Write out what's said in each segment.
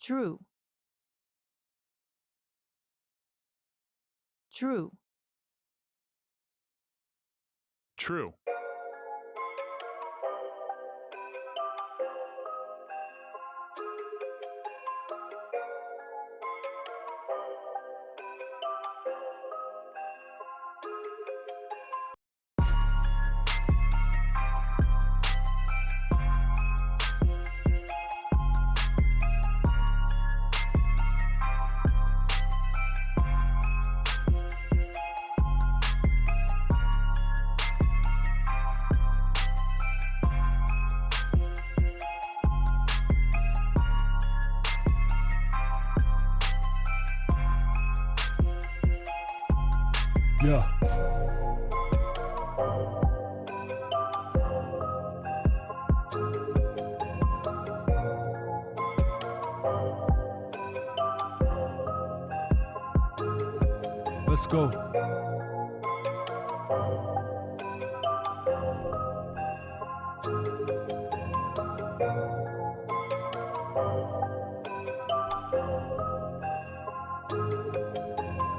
true, true, True. Yeah. Let's go.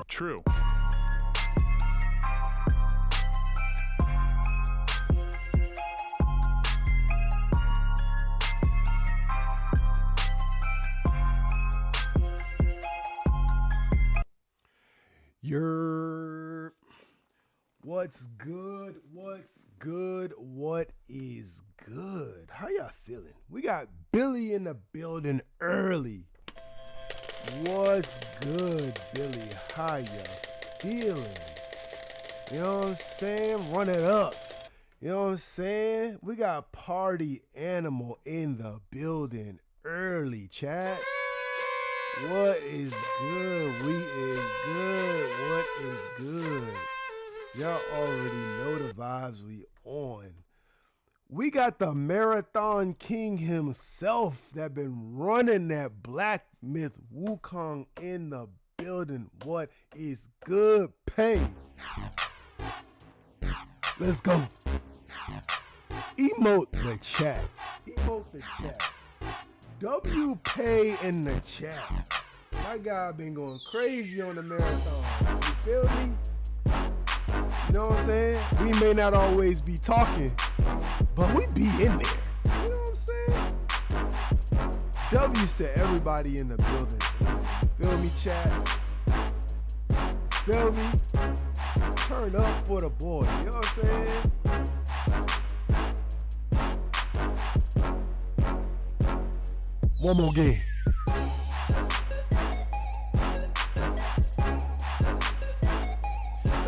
True. You're what's good? What's good? What is good? How y'all feeling? We got Billy in the building early. What's good, Billy? How ya feeling? You know what I'm saying? Run it up. You know what I'm saying? We got party animal in the building early, chat. What is good? We is good. What is good? Y'all already know the vibes we on. We got the Marathon King himself that been running that Black Myth Wukong in the building. What is good? Pay. Let's go. Emote the chat. Emote the chat. W Pay in the chat. My guy been going crazy on the marathon. You feel me? You know what I'm saying? We may not always be talking, but we be in there. You know what I'm saying? W said everybody in the building. Feel me, chat? Feel me? Turn up for the boy. You know what I'm saying? One more game.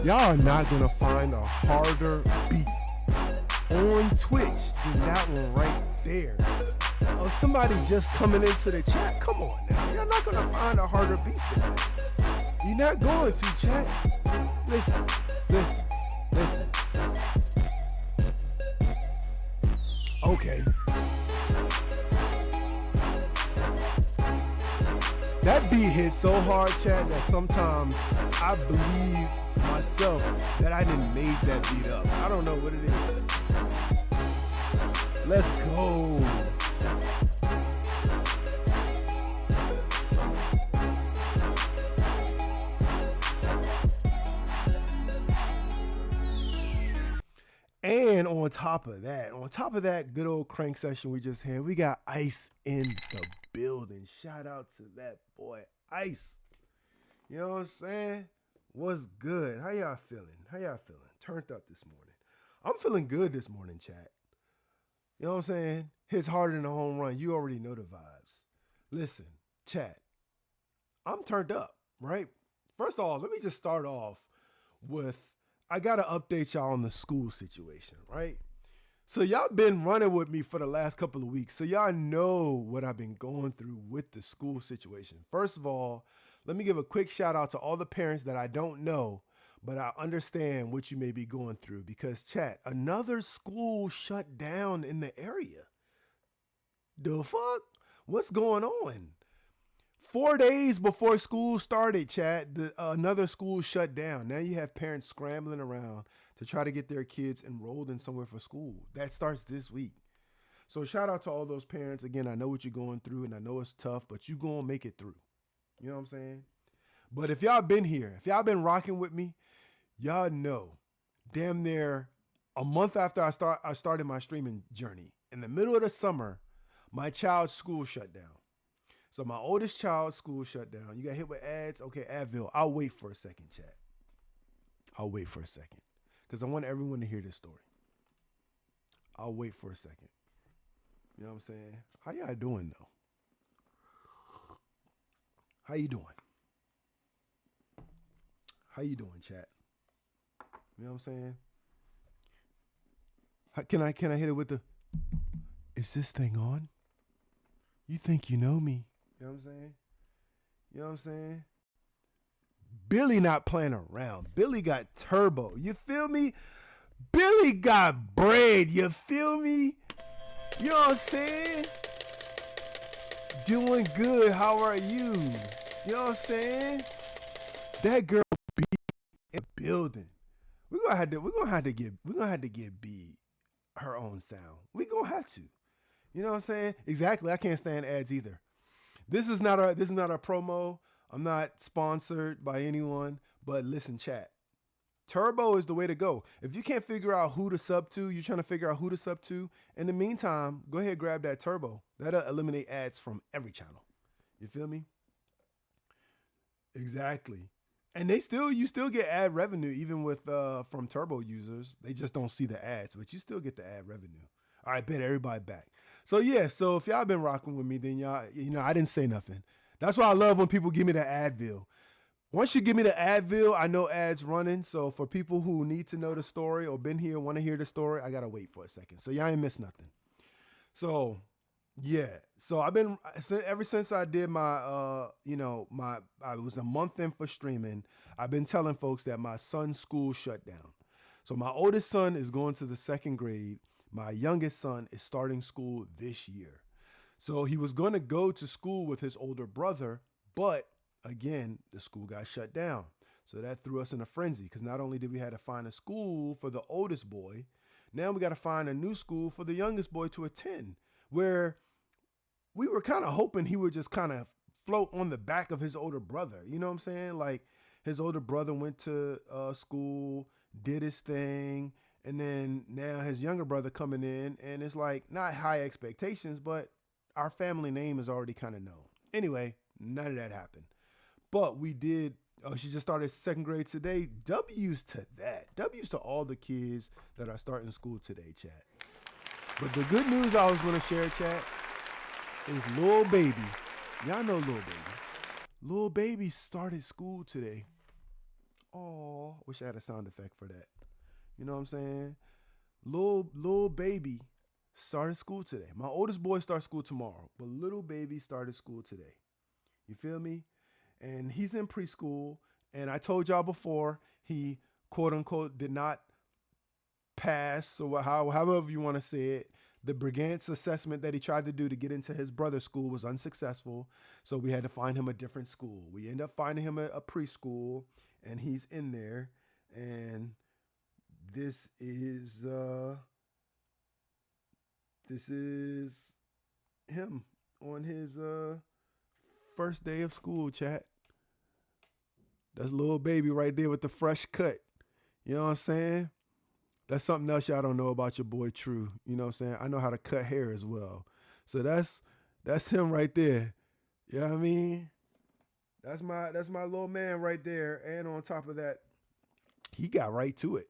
Y'all are not gonna find a harder beat on Twitch than that one right there. Oh, somebody just coming into the chat. Come on now. You're not gonna find a harder beat than that. You're not going to, chat. Listen, listen, listen. Okay. That beat hit so hard, chat, that sometimes I believe myself that I didn't make that beat up. I don't know what it is. Let's go. And on top of that good old crank session we just had, we got Ice in the building. Shout out to that boy, Ice. You know what I'm saying? What's good? How y'all feeling? How y'all feeling? Turned up this morning. I'm feeling good this morning, chat. You know what I'm saying? Hits harder than a home run. You already know the vibes. Listen, chat. I'm turned up, right? First of all, let me just start off with I gotta update y'all on the school situation, right? So y'all been running with me for the last couple of weeks. So y'all know what I've been going through with the school situation. First of all, let me give a quick shout out to all the parents that I don't know, but I understand what you may be going through because chat, another school shut down in the area. The fuck? What's going on? 4 days before school started, chat, another school shut down. Now you have parents scrambling around to try to get their kids enrolled in somewhere for school. That starts this week. So shout out to all those parents. Again, I know what you're going through and I know it's tough, but you going to make it through. You know what I'm saying? But if y'all been here, if y'all been rocking with me, y'all know damn near a month after I started my streaming journey, in the middle of the summer, my child's school shut down. So my oldest child's school shut down. You got hit with ads? Okay, Advil. I'll wait for a second, chat. I'll wait for a second. Because I want everyone to hear this story. I'll wait for a second. You know what I'm saying? How y'all doing, though? How you doing? How you doing, chat? You know what I'm saying? Can I hit it with the, is this thing on? You think you know me. You know what I'm saying? You know what I'm saying? Billy not playing around. Billy got turbo. You feel me? Billy got braid. You feel me? You know what I'm saying? Doing good. How are you? You know what I'm saying? That girl be in the building. We're gonna have to give B her own sound. We gonna have to. You know what I'm saying? Exactly. I can't stand ads either. This is not a promo. I'm not sponsored by anyone, but listen, chat. Turbo is the way to go. If you can't figure out who to sub to, you're trying to figure out who to sub to. In the meantime, go ahead and grab that Turbo. That'll eliminate ads from every channel. You feel me? Exactly. And you still get ad revenue even with from Turbo users. They just don't see the ads, but you still get the ad revenue. All right, bet everybody back. So yeah, so if y'all been rocking with me, then y'all, I didn't say nothing. That's why I love when people give me the Advil. Once you give me the Advil, I know ads running. So for people who need to know the story or been here, want to hear the story, I gotta wait for a second. So y'all ain't miss nothing. So yeah, so I've been ever since I did my I was a month in for streaming. I've been telling folks that my son's school shut down. So my oldest son is going to the second grade. My youngest son is starting school this year. So he was going to go to school with his older brother, but again, the school got shut down. So that threw us in a frenzy because not only did we have to find a school for the oldest boy, now we got to find a new school for the youngest boy to attend, where we were kind of hoping he would just kind of float on the back of his older brother. You know what I'm saying? Like his older brother went to school, did his thing, and then now his younger brother coming in, and it's like not high expectations, but our family name is already kind of known. Anyway, none of that happened. But we did, she just started second grade today. W's to that. W's to all the kids that are starting school today, chat. But the good news I was going to share, chat, is Lil Baby. Y'all know Lil Baby. Lil Baby started school today. Oh, wish I had a sound effect for that. You know what I'm saying? Lil Baby started school today. My oldest boy starts school tomorrow, but little baby started school today. You feel me? And he's in preschool. And I told y'all before, he quote unquote did not pass, or however you want to say it. The Brigance assessment that he tried to do to get into his brother's school was unsuccessful. So we had to find him a different school. We ended up finding him a preschool, and he's in there. And this is him on his first day of school, chat. That's Lil Baby right there with the fresh cut. You know what I'm saying? That's something else y'all don't know about your boy True. You know what I'm saying? I know how to cut hair as well. So that's him right there. You know what I mean? That's my little man right there. And on top of that, he got right to it.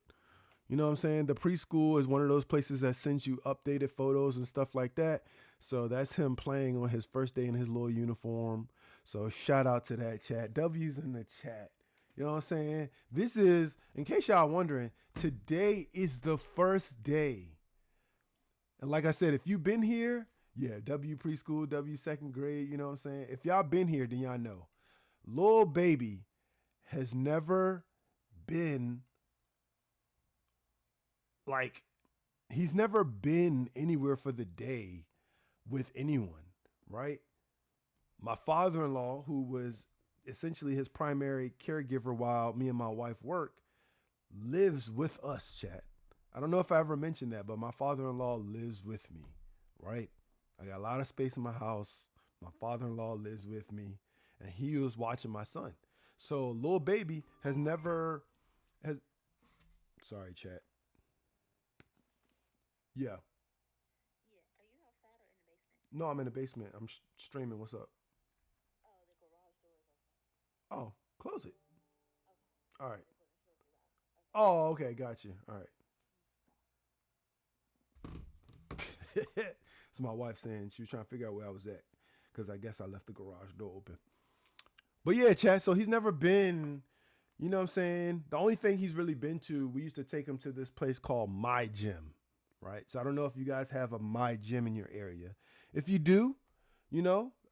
You know what I'm saying? The preschool is one of those places that sends you updated photos and stuff like that. So that's him playing on his first day in his little uniform. So shout out to that, chat. W's in the chat. You know what I'm saying? This is, in case y'all wondering, today is the first day. And like I said, if you've been here, yeah, W preschool, W second grade, you know what I'm saying? If y'all been here, then y'all know. Lil Baby has never been like, he's never been anywhere for the day with anyone, right? My father-in-law, who was essentially his primary caregiver while me and my wife work, lives with us, chat. I don't know if I ever mentioned that, but my father-in-law lives with me, right? I got a lot of space in my house. My father-in-law lives with me, and he was watching my son. So little baby has never has. Sorry, chat. Yeah. No, I'm in the basement. I'm streaming. What's up? Oh, close it. All right. Oh, okay. Got you. All right. It's my wife saying she was trying to figure out where I was at because I guess I left the garage door open. But yeah, Chad. So he's never been. You know what I'm saying? The only thing he's really been to, we used to take him to this place called My Gym, right? So I don't know if you guys have a My Gym in your area. If you do,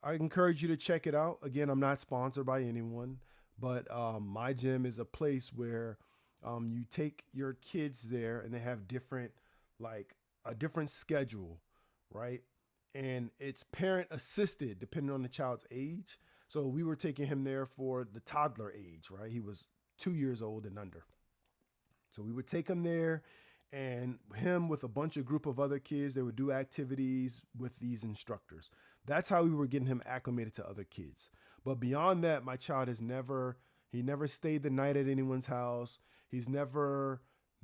I encourage you to check it out. Again, I'm not sponsored by anyone, but My Gym is a place where you take your kids there and they have different, like a different schedule, right? And it's parent assisted depending on the child's age. So we were taking him there for the toddler age, right? He was 2 years old and under. So we would take him there and him with a bunch of group of other kids, they would do activities with these instructors. That's how we were getting him acclimated to other kids. But beyond that, my child he never stayed the night at anyone's house. He's never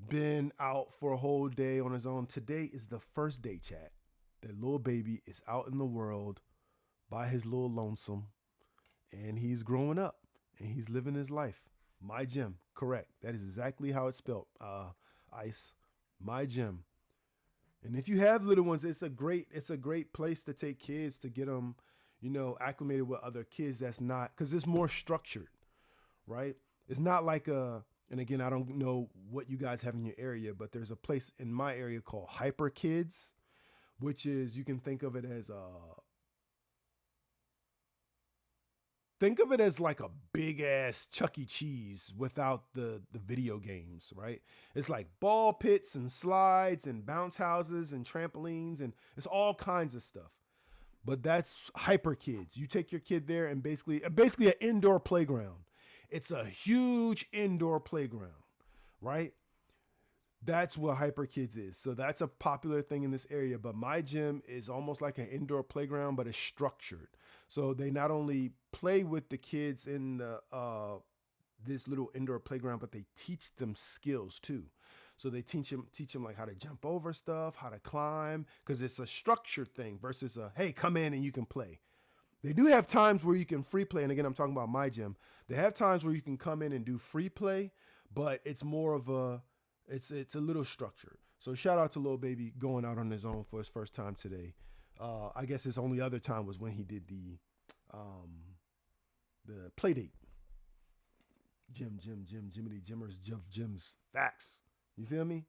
been out for a whole day on his own. Today is the first day, chat. That little baby is out in the world by his little lonesome and he's growing up and he's living his life. My Gym, correct. That is exactly how it's spelled. Ice, My Gym. And if you have little ones, it's a great place to take kids to get them, acclimated with other kids. That's not because it's more structured, right? It's not like a. And again, I don't know what you guys have in your area, but there's a place in my area called Hyper Kids, which is you can think of it as like a big ass Chuck E. Cheese without the video games, right? It's like ball pits and slides and bounce houses and trampolines and it's all kinds of stuff. But that's Hyper Kids. You take your kid there and basically an indoor playground. It's a huge indoor playground, right? That's what Hyper Kids is. So that's a popular thing in this area. But My Gym is almost like an indoor playground, but it's structured. So they not only play with the kids in the this little indoor playground, but they teach them skills too. So they teach them like how to jump over stuff, how to climb, because it's a structured thing versus a hey, come in and you can play. They do have times where you can free play, and again, I'm talking about My Gym. They have times where you can come in and do free play, but it's more of it's a little structured. So shout out to Lil Baby going out on his own for his first time today. I guess his only other time was when he did the play date. Jiminy Jimmers, Jims, facts. You feel me?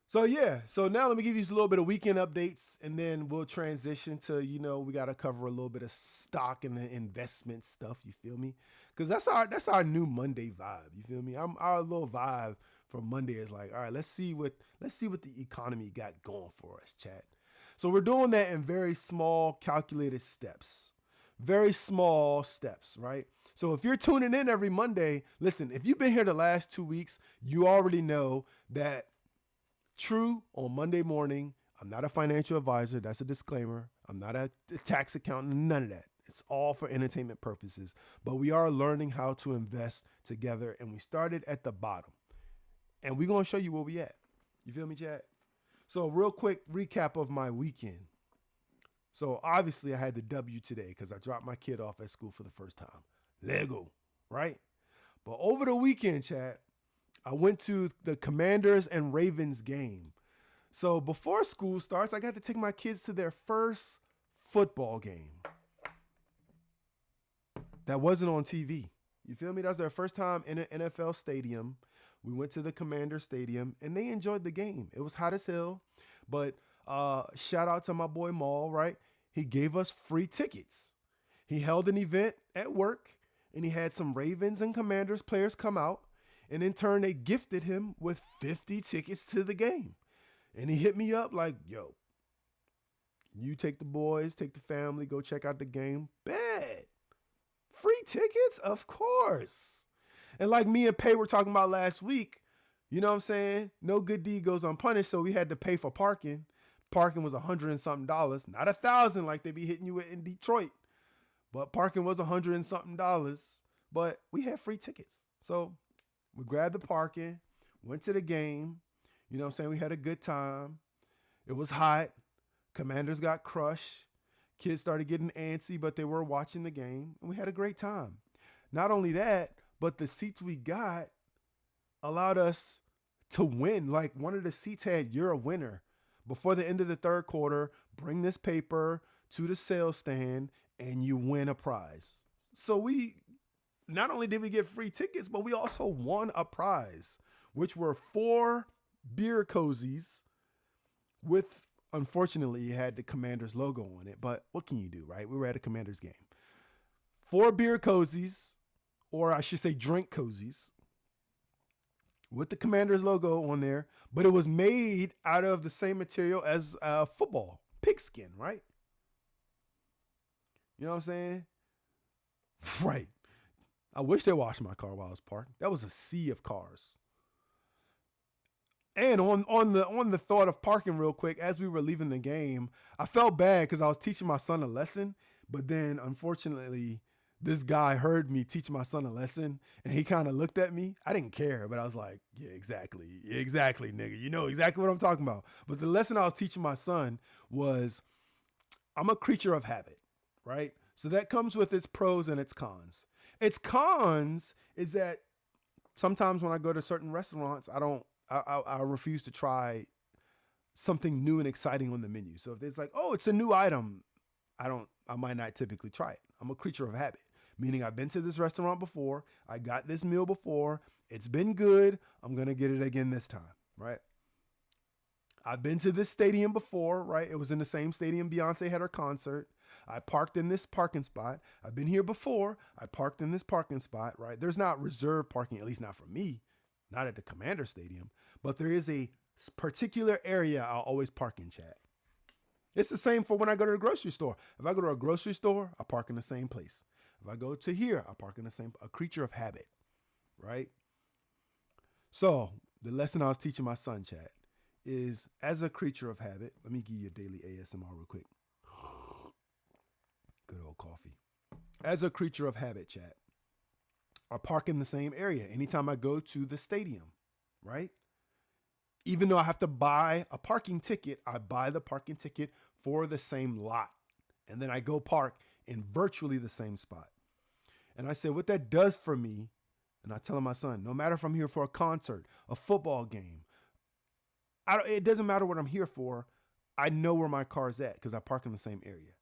So yeah, so now let me give you a little bit of weekend updates, and then we'll transition to we got to cover a little bit of stock and the investment stuff. You feel me? Because that's our new Monday vibe. You feel me? Our little vibe for Monday is like, all right, let's see what the economy got going for us, chat. So we're doing that in very small, calculated steps. Very small steps, right? So if you're tuning in every Monday, listen, if you've been here the last 2 weeks, you already know that true on Monday morning, I'm not a financial advisor. That's a disclaimer. I'm not a tax accountant, none of that. It's all for entertainment purposes. But we are learning how to invest together, and we started at the bottom. And we're going to show you where we at. You feel me, Chad? So real quick recap of my weekend. So obviously I had the W today because I dropped my kid off at school for the first time. Lego, right? But over the weekend, Chad, I went to the Commanders and Ravens game. So before school starts, I got to take my kids to their first football game. That wasn't on TV. You feel me? That was their first time in an NFL stadium. We went to the Commander Stadium, and they enjoyed the game. It was hot as hell, but shout out to my boy Maul, right? He gave us free tickets. He held an event at work, and he had some Ravens and Commanders players come out, and in turn, they gifted him with 50 tickets to the game. And he hit me up like, yo, you take the boys, take the family, go check out the game. Bet. Free tickets? Of course. And like me and Pay were talking about last week, you know what I'm saying? No good deed goes unpunished, so we had to pay for parking. parking was $100 and something, not $1,000 like they be hitting you with in Detroit, but parking was $100 and something. But we had free tickets, so we grabbed the parking, went to the game. You know what I'm saying? We had a good time. It was hot. Commanders got crushed. Kids started getting antsy, but they were watching the game, and we had a great time. Not only that, but the seats we got allowed us to win. Like one of the seats had, "You're a winner." Before the end of the third quarter, bring this paper to the sales stand and you win a prize. So we not only did we get free tickets, but we also won a prize, which were 4 beer cozies with, unfortunately, it had the Commanders logo on it. But what can you do, right? We were at a Commanders game. 4 beer cozies, or I should say drink cozies, with the Commanders logo on there, but it was made out of the same material as football, pigskin, right? You know what I'm saying? Right. I wish they washed my car while I was parked. That was a sea of cars. And on the thought of parking real quick, as we were leaving the game, I felt bad because I was teaching my son a lesson, but then unfortunately, this guy heard me teach my son a lesson and he kind of looked at me. I didn't care, but I was like, yeah, exactly, nigga. You know exactly what I'm talking about. But the lesson I was teaching my son was, I'm a creature of habit, right? So that comes with its pros and its cons. Its cons is that sometimes when I go to certain restaurants, I refuse to try something new and exciting on the menu. So if it's like, oh, it's a new item, I might not typically try it. I'm a creature of habit, meaning I've been to this restaurant before. I got this meal before. It's been good. I'm going to get it again this time, right? I've been to this stadium before, right? It was in the same stadium Beyonce had her concert. I parked in this parking spot. I've been here before. I parked in this parking spot, right? There's not reserved parking, at least not for me, not at the Commander Stadium, but there is a particular area I'll always park in, chat. It's the same for when I go to the grocery store. If I go to a grocery store, I park in the same place. If I go to here, I park in the same, a creature of habit, right? So the lesson I was teaching my son, chat, is as a creature of habit, let me give you a daily ASMR real quick. Good old coffee. As a creature of habit, chat, I park in the same area anytime I go to the stadium, right? Even though I have to buy a parking ticket, I buy the parking ticket for the same lot. And then I go park in virtually the same spot. And I said, what that does for me, and I tell my son, no matter if I'm here for a concert, a football game, it doesn't matter what I'm here for. I know where my car's at because I park in the same area,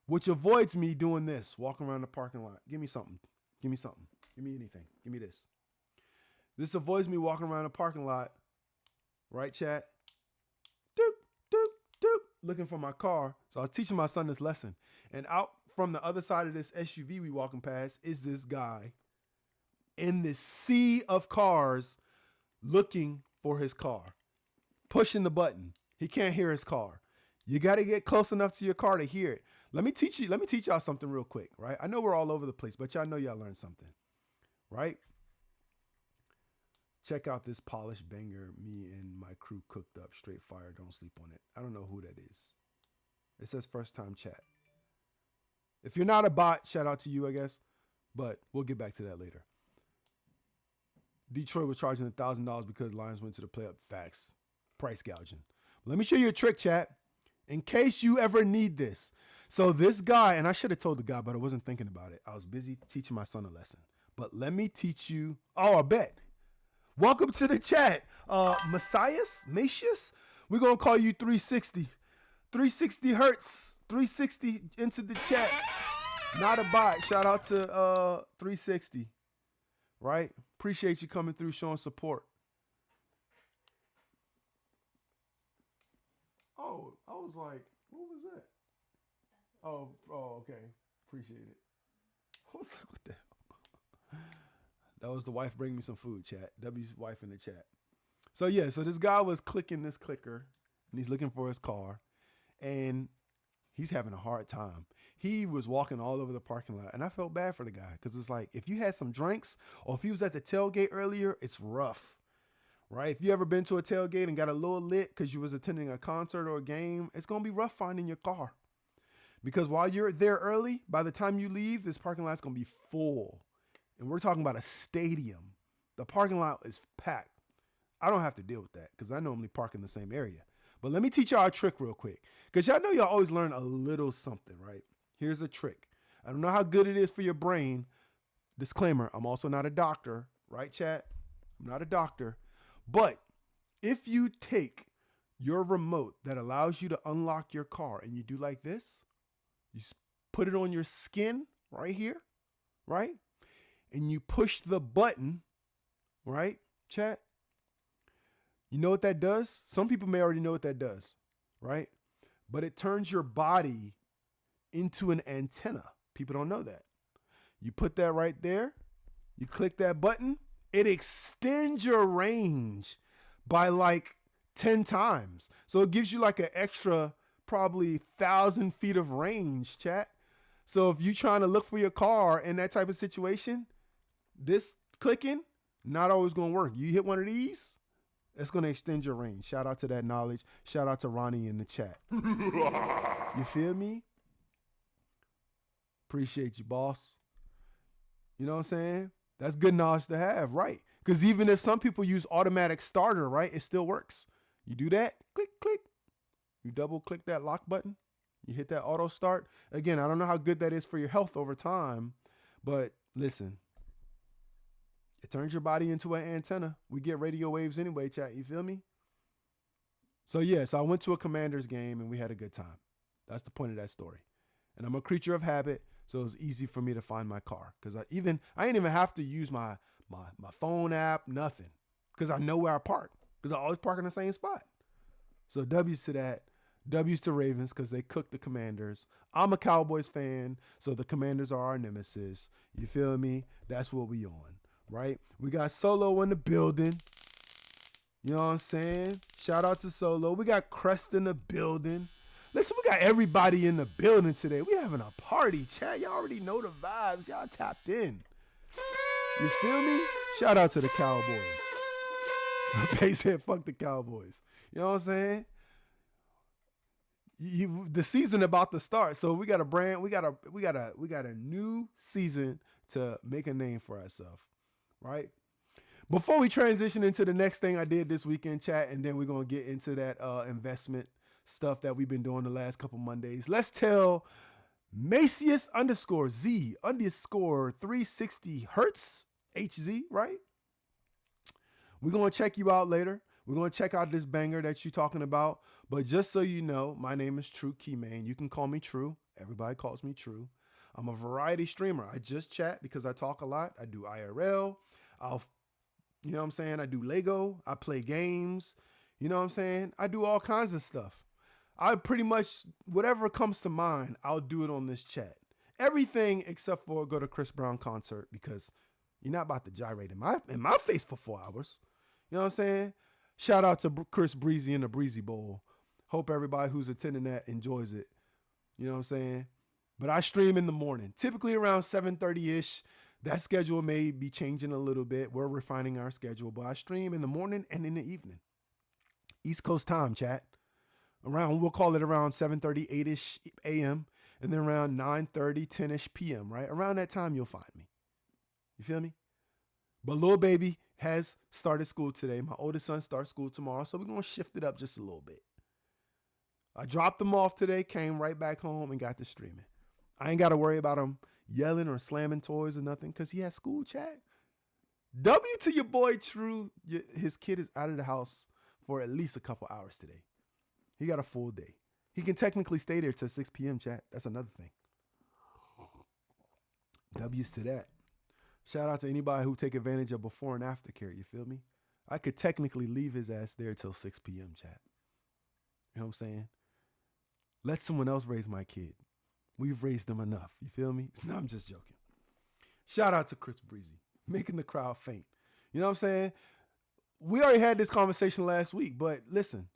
which avoids me doing this, walking around the parking lot. Give me something. Give me something. Give me anything. Give me this. This avoids me walking around the parking lot. Right, chat? Doop, doop, doop, looking for my car. So I was teaching my son this lesson. And out from the other side of this SUV we walking past is this guy in this sea of cars looking for his car, pushing the button. He can't hear his car. You got to get close enough to your car to hear it. Let me teach y'all something real quick, right? I know we're all over the place, but y'all know y'all learned something, right? Check out this polished banger me and my crew cooked up. Straight fire, don't sleep on it. I don't know who that is. It says first time chat. If you're not a bot, shout out to you, I guess. But we'll get back to that later. Detroit was charging $1,000 because Lions went to the playoff. Facts. Price gouging. Let me show you a trick, chat, in case you ever need this. So this guy, and I should have told the guy, but I wasn't thinking about it. I was busy teaching my son a lesson. But let me teach you. Oh, I bet. Welcome to the chat. Macias? We're going to call you 360. 360 hertz. 360 into the chat. Not a bot. Shout out to 360. Right? Appreciate you coming through, showing support. Oh, I was like, what was that? Oh, okay. Appreciate it. I was like, what the hell? That was the wife bringing me some food, chat. W's wife in the chat. So yeah, so this guy was clicking this clicker and he's looking for his car and he's having a hard time. He was walking all over the parking lot and I felt bad for the guy because it's like, if you had some drinks or if he was at the tailgate earlier, it's rough, right? If you ever been to a tailgate and got a little lit because you was attending a concert or a game, it's going to be rough finding your car. Because while you're there early, by the time you leave, this parking lot's going to be full. And we're talking about a stadium. The parking lot is packed. I don't have to deal with that because I normally park in the same area. But let me teach y'all a trick real quick. Because y'all know y'all always learn a little something, right? Here's a trick. I don't know how good it is for your brain. Disclaimer, I'm also not a doctor, right, chat? I'm not a doctor. But if you take your remote that allows you to unlock your car and you do like this, you put it on your skin right here, right? And you push the button, right, chat? You know what that does? Some people may already know what that does, right? But it turns your body into an antenna. People don't know that. You put that right there. You click that button. It extends your range by like 10 times. So it gives you like an extra probably 1,000 feet of range, chat. So if you're trying to look for your car in that type of situation, this clicking, not always going to work. You hit one of these, it's going to extend your range. Shout out to that knowledge. Shout out to Ronnie in the chat. You feel me? Appreciate you, boss. You know what I'm saying? That's good knowledge to have, right? Because even if some people use automatic starter, right, it still works. You do that, click, click. You double click that lock button. You hit that auto start. Again, I don't know how good that is for your health over time, but listen, it turns your body into an antenna. We get radio waves anyway, chat. You feel me? So yes, I went to a Commanders game and we had a good time. That's the point of that story. And I'm a creature of habit, so it was easy for me to find my car because I didn't even have to use my phone app, nothing, because I know where I park because I always park in the same spot. So W's to that. W's to Ravens because they cooked the Commanders. I'm a Cowboys fan, so the Commanders are our nemesis. You feel me? That's what we on, right? We got Solo in the building. You know what I'm saying? Shout out to Solo. We got Crest in the building. Listen, we got everybody in the building today. We having a party, chat. Y'all already know the vibes. Y'all tapped in. You feel me? Shout out to the Cowboys. They said, fuck the Cowboys. You know what I'm saying? The season about to start, so we got a new season to make a name for ourselves, right? Before we transition into the next thing I did this weekend, chat, and then we're gonna get into that investment stuff that we've been doing the last couple Mondays. Let's tell Macius _Z_ 360 Hertz HZ, right? We're gonna check you out later. We're going to check out this banger that you're talking about. But just so you know, my name is True Keyman. You can call me True. Everybody calls me True. I'm a variety streamer. I just chat because I talk a lot. I do IRL. You know what I'm saying? I do Lego. I play games. You know what I'm saying? I do all kinds of stuff. I pretty much, whatever comes to mind, I'll do it on this chat. Everything except for go to Chris Brown concert because you're not about to gyrate in my face for 4 hours. You know what I'm saying? Shout out to Chris Breezy in the Breezy Bowl. Hope everybody who's attending that enjoys it. You know what I'm saying? But I stream in the morning, typically around 7:30-ish. That schedule may be changing a little bit. We're refining our schedule, but I stream in the morning and in the evening. East Coast time, chat. We'll call it around 7:30, 8-ish a.m. and then around 9:30, 10-ish p.m., right? Around that time, you'll find me. You feel me? But little baby has started school today. My oldest son starts school tomorrow, so we're going to shift it up just a little bit. I dropped him off today, came right back home, and got to streaming. I ain't got to worry about him yelling or slamming toys or nothing because he has school, chat. W to your boy, True. His kid is out of the house for at least a couple hours today. He got a full day. He can technically stay there till 6 p.m., chat. That's another thing. W's to that. Shout out to anybody who take advantage of before and after care. You feel me? I could technically leave his ass there till 6 p.m., chat. You know what I'm saying? Let someone else raise my kid. We've raised them enough. You feel me? No, I'm just joking. Shout out to Chris Breezy, making the crowd faint. You know what I'm saying? We already had this conversation last week, but listen.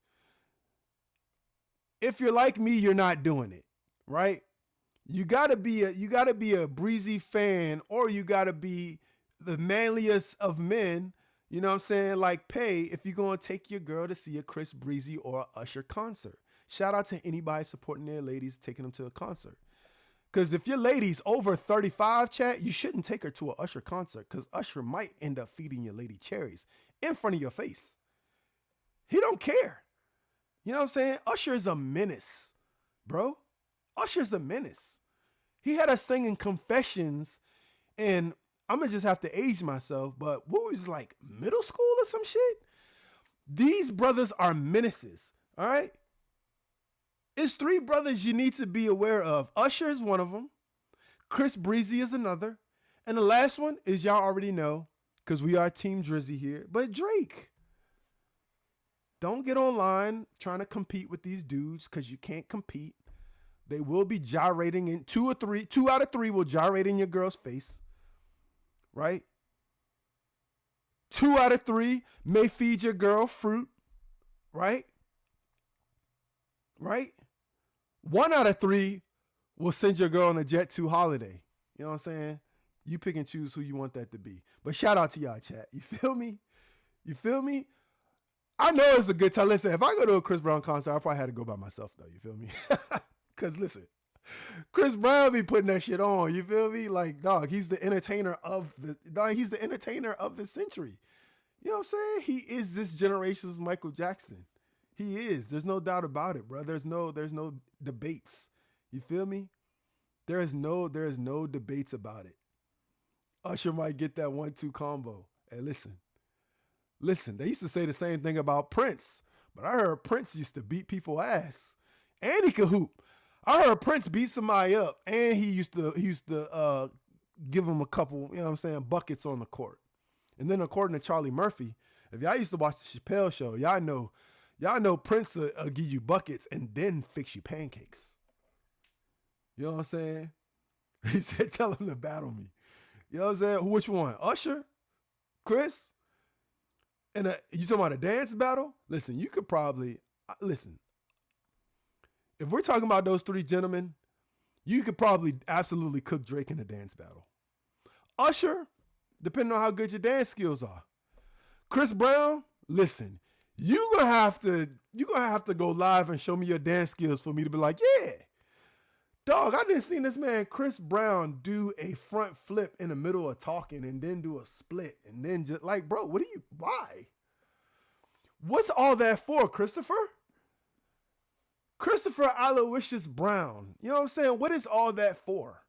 If you're like me, you're not doing it, right? You gotta be a Breezy fan, or you gotta be the manliest of men, You know what I'm saying? Like pay if you're going to take your girl to see a Chris Breezy or a Usher concert. Shout out to anybody supporting their ladies, taking them to a concert. Because if your lady's over 35, chat, you shouldn't take her to a Usher concert because Usher might end up feeding your lady cherries in front of your face. He don't care. You know what I'm saying? Usher is a menace, bro. Usher's a menace. He had us singing Confessions, and I'm going to just have to age myself, but what was like middle school or some shit? These brothers are menaces, all right? It's three brothers you need to be aware of. Usher is one of them. Chris Breezy is another. And the last one is y'all already know, because we are Team Drizzy here, but Drake. Don't get online trying to compete with these dudes because you can't compete. They will be gyrating in 2 out of 3 will gyrate in your girl's face. Right? 2 out of 3 may feed your girl fruit. Right? Right? 1 out of 3 will send your girl on a Jet 2 holiday. You know what I'm saying? You pick and choose who you want that to be. But shout out to y'all, chat. You feel me? You feel me? I know it's a good time. Listen, if I go to a Chris Brown concert, I probably had to go by myself, though. You feel me? Because, listen, Chris Brown be putting that shit on. You feel me? Like, dog, he's the entertainer of the century. You know what I'm saying? He is this generation's Michael Jackson. He is. There's no doubt about it, bro. There's no debates. You feel me? There is no debates about it. Usher might get that 1-2 combo. Hey, listen, they used to say the same thing about Prince, but I heard Prince used to beat people ass, and he could hoop. I heard Prince beat somebody up, and he used to give him a couple, you know what I'm saying, buckets on the court. And then according to Charlie Murphy, if y'all used to watch the Chappelle Show, y'all know Prince will give you buckets and then fix you pancakes. You know what I'm saying? He said, tell him to battle me. You know what I'm saying? Which one? Usher? Chris? And you talking about a dance battle? Listen, you could probably, listen, if we're talking about those 3 gentlemen, you could probably absolutely cook Drake in a dance battle. Usher, depending on how good your dance skills are. Chris Brown, listen, you're gonna have to go live and show me your dance skills for me to be like, yeah. Dog, I didn't see this man Chris Brown do a front flip in the middle of talking and then do a split and then just like, bro, why? What's all that for, Christopher? Christopher Aloysius Brown. You know what I'm saying? What is all that for?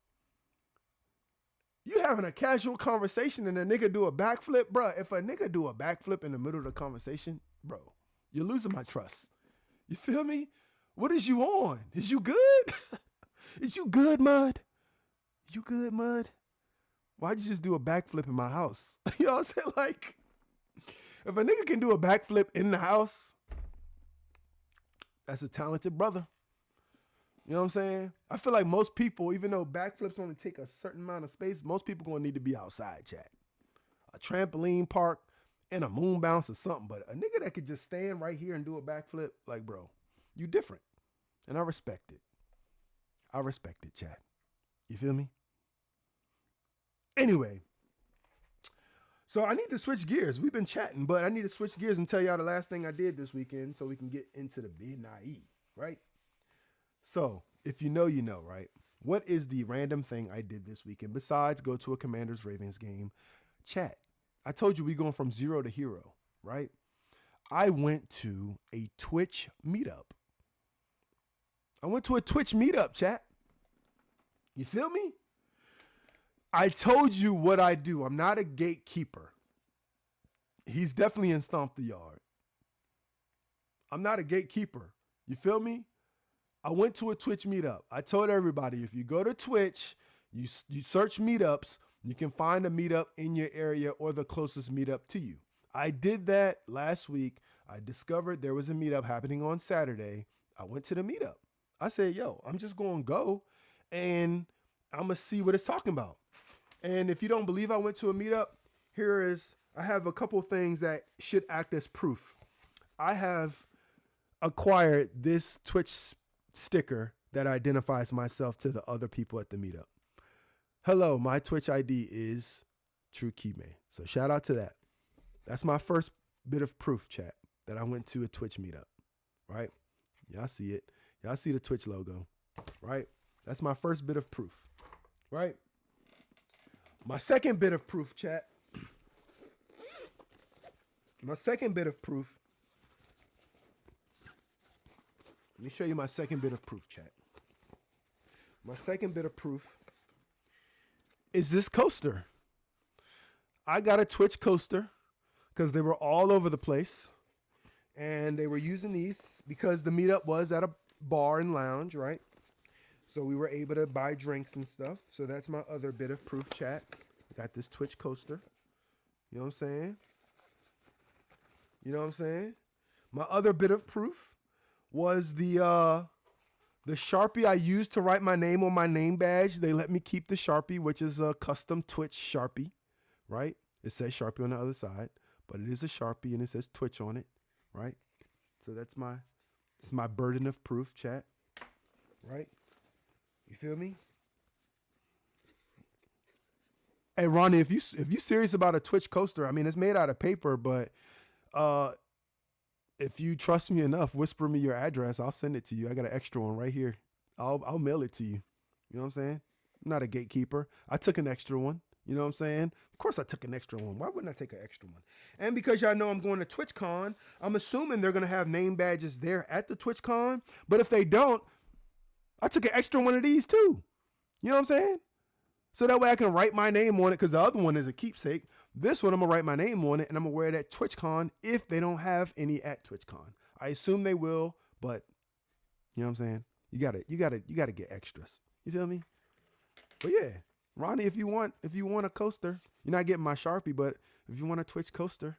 You having a casual conversation and a nigga do a backflip? Bro, if a nigga do a backflip in the middle of the conversation, bro, you're losing my trust. You feel me? What is you on? Is you good? Is you good, Mud? You good, Mud? Why'd you just do a backflip in my house? You know what I'm saying? Like, if a nigga can do a backflip in the house, that's a talented brother. You know what I'm saying? I feel like most people, even though backflips only take a certain amount of space, most people gonna need to be outside, chat. A trampoline park and a moon bounce or something. But a nigga that could just stand right here and do a backflip, like, bro, you different. And I respect it. I respect it, chat. You feel me? Anyway, so I need to switch gears. We've been chatting, but I need to switch gears and tell y'all the last thing I did this weekend so we can get into the midnight, right? So if you know, you know, right? What is the random thing I did this weekend besides go to a Commanders-Ravens game? Chat. I told you we going from 0 to hero, right? I went to a Twitch meetup. Chat. You feel me? I told you what I do. I'm not a gatekeeper. He's definitely in Stomp the Yard. I'm not a gatekeeper. You feel me? I went to a Twitch meetup. I told everybody, if you go to Twitch, you search meetups, you can find a meetup in your area or the closest meetup to you. I did that last week. I discovered there was a meetup happening on Saturday. I went to the meetup. I said, yo, I'm just going to go and I'm going to see what it's talking about. And if you don't believe I went to a meetup, I have a couple things that should act as proof. I have acquired this Twitch sticker that identifies myself to the other people at the meetup. Hello, my Twitch ID is True Kime. So shout out to that. That's my first bit of proof, chat, that I went to a Twitch meetup, right? Y'all see it. Y'all see the Twitch logo, right? That's my first bit of proof, right? My second bit of proof, chat. My second bit of proof. Let me show you my second bit of proof, chat. My second bit of proof is this coaster. I got a Twitch coaster because they were all over the place. And they were using these because the meetup was at a bar and lounge, right? So we were able to buy drinks and stuff. So that's my other bit of proof, chat. Got this Twitch coaster. You know what I'm saying? You know what I'm saying? My other bit of proof was the Sharpie I used to write my name on my name badge. They let me keep the Sharpie, which is a custom Twitch Sharpie, right? It says Sharpie on the other side, but it is a Sharpie and it says Twitch on it, right? So it's my burden of proof, chat, right? You feel me? Hey Ronnie, if you serious about a Twitch coaster, I mean it's made out of paper, but if you trust me enough, whisper me your address. I'll send it to you. I got an extra one right here. I'll mail it to you. You know what I'm saying? I'm not a gatekeeper. I took an extra one. You know what I'm saying? Of course I took an extra one. Why wouldn't I take an extra one? And because y'all know I'm going to TwitchCon, I'm assuming they're going to have name badges there at the TwitchCon. But if they don't, I took an extra one of these too. You know what I'm saying? So that way I can write my name on it because the other one is a keepsake. This one, I'm going to write my name on it and I'm going to wear it at TwitchCon if they don't have any at TwitchCon. I assume they will, but you know what I'm saying? You gotta get extras. You feel me? But yeah, Ronnie, if you want a coaster, you're not getting my Sharpie, but if you want a Twitch coaster,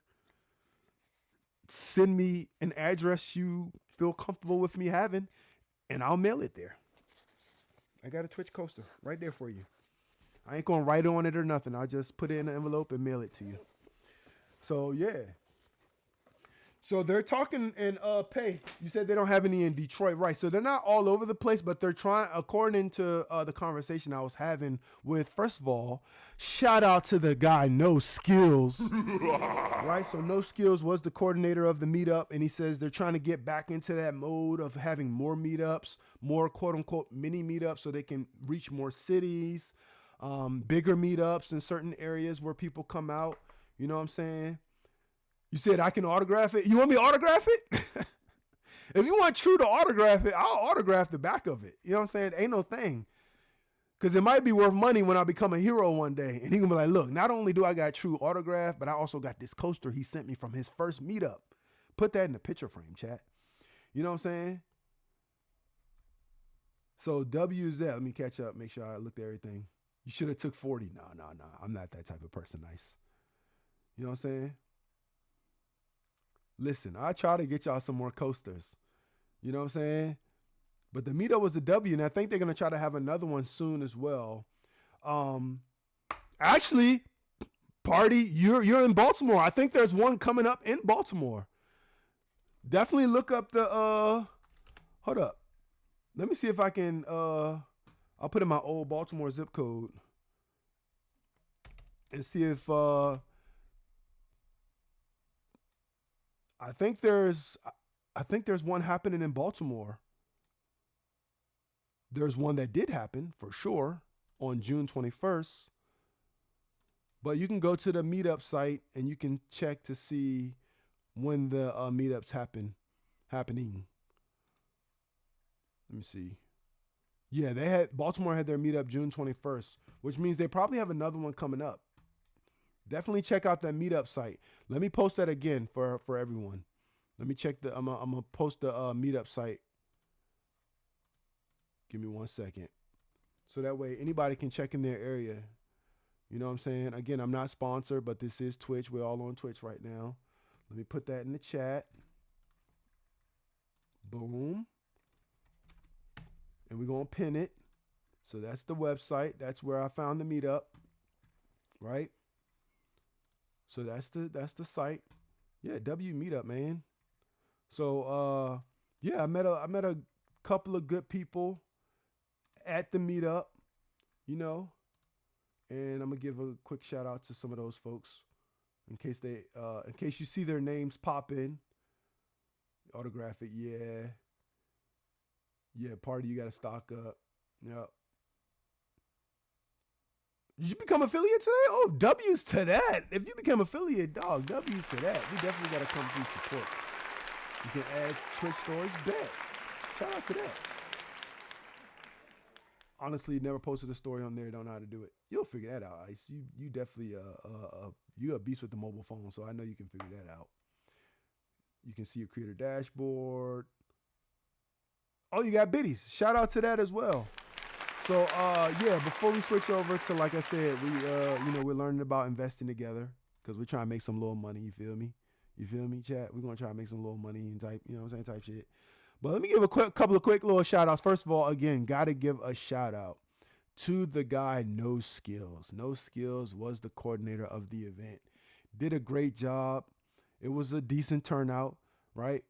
send me an address you feel comfortable with me having, and I'll mail it there. I got a Twitch coaster right there for you. I ain't gonna write on it or nothing. I'll just put it in an envelope and mail it to you. So yeah. So they're talking in pay. You said they don't have any in Detroit, right? So they're not all over the place, but they're trying, according to the conversation I was having with, first of all, shout out to the guy No Skills, right? So No Skills was the coordinator of the meetup, and he says they're trying to get back into that mode of having more meetups, more quote unquote mini meetups, so they can reach more cities, bigger meetups in certain areas where people come out. You know what I'm saying? You said I can autograph it. You want me to autograph it? If you want True to autograph it, I'll autograph the back of it. You know what I'm saying? Ain't no thing. Because it might be worth money when I become a hero one day. And he gonna be like, look, not only do I got True autograph, but I also got this coaster he sent me from his first meetup. Put that in the picture frame, chat. You know what I'm saying? So WZ, let me catch up, make sure I looked at everything. You should have took 40. No. I'm not that type of person, nice. You know what I'm saying? Listen, I try to get y'all some more coasters. You know what I'm saying? But the meetup was a W, and I think they're gonna try to have another one soon as well. Actually, party, you're in Baltimore. I think there's one coming up in Baltimore. Definitely look up the hold up. Let me see if I can I'll put in my old Baltimore zip code and see if I think there's one happening in Baltimore. There's one that did happen for sure on June 21st. But you can go to the meetup site and you can check to see when the meetups happening. Let me see. Yeah, Baltimore had their meetup June 21st, which means they probably have another one coming up. Definitely check out that meetup site. Let me post that again for everyone. Let me check I'm gonna post the meetup site. Give me 1 second. So that way anybody can check in their area. You know what I'm saying? Again, I'm not sponsored, but this is Twitch. We're all on Twitch right now. Let me put that in the chat. Boom. And we're gonna pin it. So that's the website. That's where I found the meetup. Right? So that's the site. Yeah, W meetup, man. So yeah, I met a couple of good people at the meetup, you know. And I'm gonna give a quick shout out to some of those folks. in case you see their names pop in, autograph it. Yeah, yeah. Party, you got to stock up. Yep. Did you become affiliate today? Oh, W's to that. If you become affiliate, dog, W's to that. We definitely got to come through support. You can add Twitch stores. Bet. Shout out to that. Honestly, never posted a story on there. Don't know how to do it. You'll figure that out, Ice. You definitely you a beast with the mobile phone, so I know you can figure that out. You can see your creator dashboard. Oh, you got biddies. Shout out to that as well. So yeah, before we switch over to, like I said, we we're learning about investing together because we're trying to make some little money. You feel me? You feel me, chat? We're gonna try to make some little money and type, you know what I'm saying, type shit. But let me give a couple of quick little shout outs. First of all, again, gotta give a shout out to the guy No Skills. No Skills was the coordinator of the event. Did a great job. It was a decent turnout, right?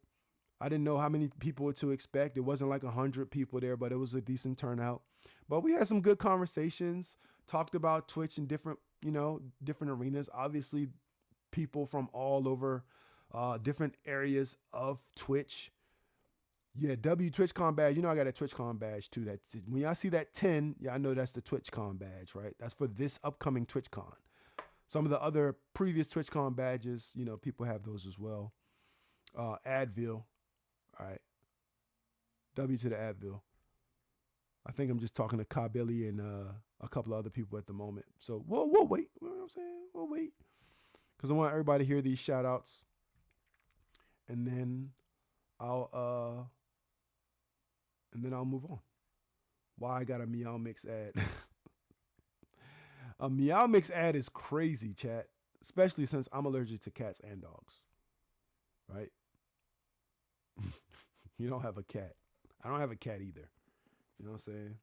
I didn't know how many people to expect. It wasn't like 100 people there, but it was a decent turnout. But we had some good conversations, talked about Twitch in different arenas. Obviously, people from all over different areas of Twitch. Yeah, W TwitchCon badge. You know I got a TwitchCon badge too. That when y'all see that 10, yeah, I know that's the TwitchCon badge, right? That's for this upcoming TwitchCon. Some of the other previous TwitchCon badges, people have those as well. Advil. All right. W to the Advil. I think I'm just talking to Kabili and a couple of other people at the moment. So we'll wait. You know what I'm saying? We'll wait. Because I want everybody to hear these shout outs. And then I'll move on. Why I got a Meow Mix ad? A Meow Mix ad is crazy, chat. Especially since I'm allergic to cats and dogs. Right? You don't have a cat. I don't have a cat either. You know what I'm saying?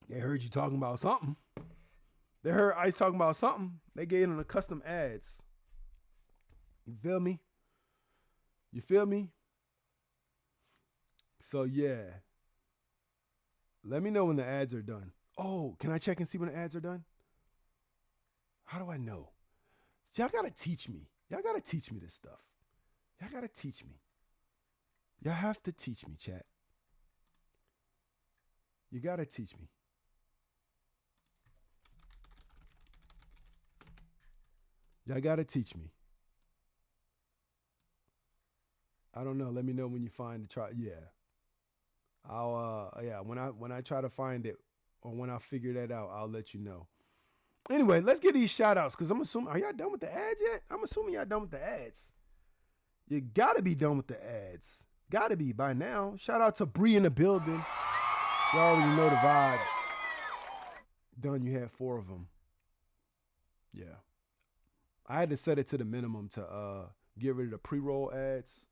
They heard you talking about something. They heard Ice talking about something. They gave them the custom ads. You feel me? You feel me? So yeah. Let me know when the ads are done. Oh, can I check and see when the ads are done? How do I know? See, y'all gotta teach me. Y'all gotta teach me this stuff. Y'all gotta teach me. Y'all have to teach me, chat. You gotta teach me. Y'all gotta teach me. I don't know. Let me know when you find the try. Yeah. I'll when I try to find it or when I figure that out, I'll let you know. Anyway, let's get these shout outs because I'm assuming, are y'all done with the ads yet? I'm assuming y'all done with the ads. You gotta be done with the ads. Gotta be by now. Shout out to Bree in the building. You already know the vibes. Done, you had 4 of them. Yeah. I had to set it to the minimum to get rid of the pre-roll ads.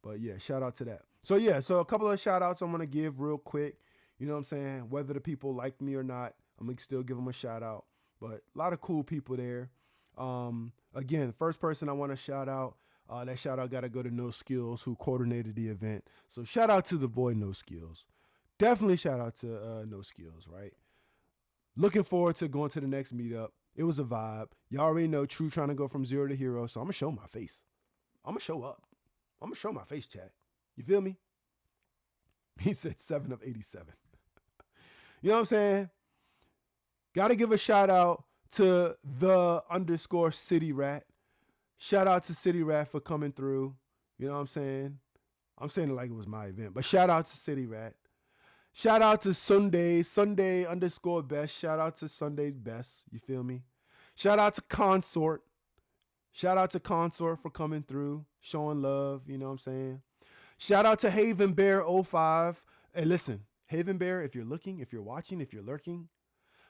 But yeah, shout out to that. So yeah, so a couple of shout outs I'm going to give real quick. You know what I'm saying? Whether the people like me or not, I'm going to still give them a shout out. But a lot of cool people there. Again, first person I want to shout out, that shout out got to go to No Skills, who coordinated the event. So shout out to the boy No Skills. Definitely shout out to No Skills, right? Looking forward to going to the next meetup. It was a vibe. Y'all already know True trying to go from 0 to hero, so I'm going to show my face. I'm going to show up. I'm going to show my face, chat. You feel me? He said 7 of 87. You know what I'm saying? Got to give a shout out to the _city rat. Shout out to City Rat for coming through. You know what I'm saying? I'm saying it like it was my event, but shout out to City Rat. Shout out to Sunday _best. Shout out to Sunday's best. You feel me? Shout out to Consort. Shout out to Consort for coming through, showing love. You know what I'm saying? Shout out to Haven Bear 05. Hey, listen, Haven Bear, if you're looking, if you're watching, if you're lurking,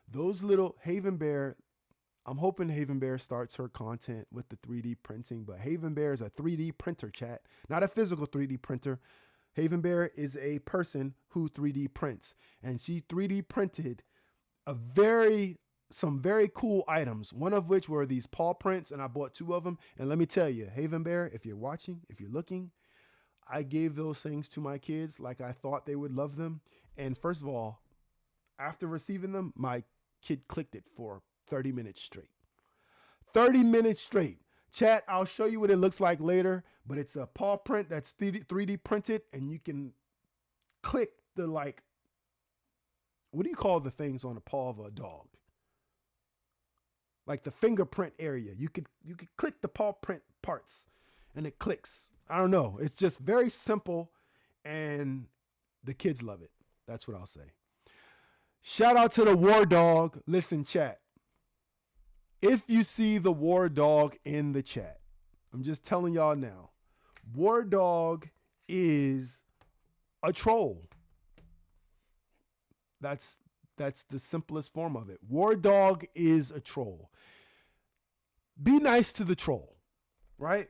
those little Haven Bear, I'm hoping Haven Bear starts her content with the 3D printing, but Haven Bear is a 3D printer, chat, not a physical 3D printer. Haven Bear is a person who 3D prints, and she 3D printed some very cool items, one of which were these paw prints, and I bought 2 of them. And let me tell you, Haven Bear, if you're watching, if you're looking, I gave those things to my kids like I thought they would love them. And first of all, after receiving them, my kid clicked it for 30 minutes straight. 30 minutes straight. Chat, I'll show you what it looks like later, but it's a paw print that's 3D printed, and you can click the, like, what do you call the things on the paw of a dog? Like the fingerprint area. You could click the paw print parts and it clicks. I don't know. It's just very simple and the kids love it. That's what I'll say. Shout out to the War Dog. Listen, chat. If you see the War Dog in the chat, I'm just telling y'all now, War Dog is a troll. That's the simplest form of it. War Dog is a troll. Be nice to the troll, right?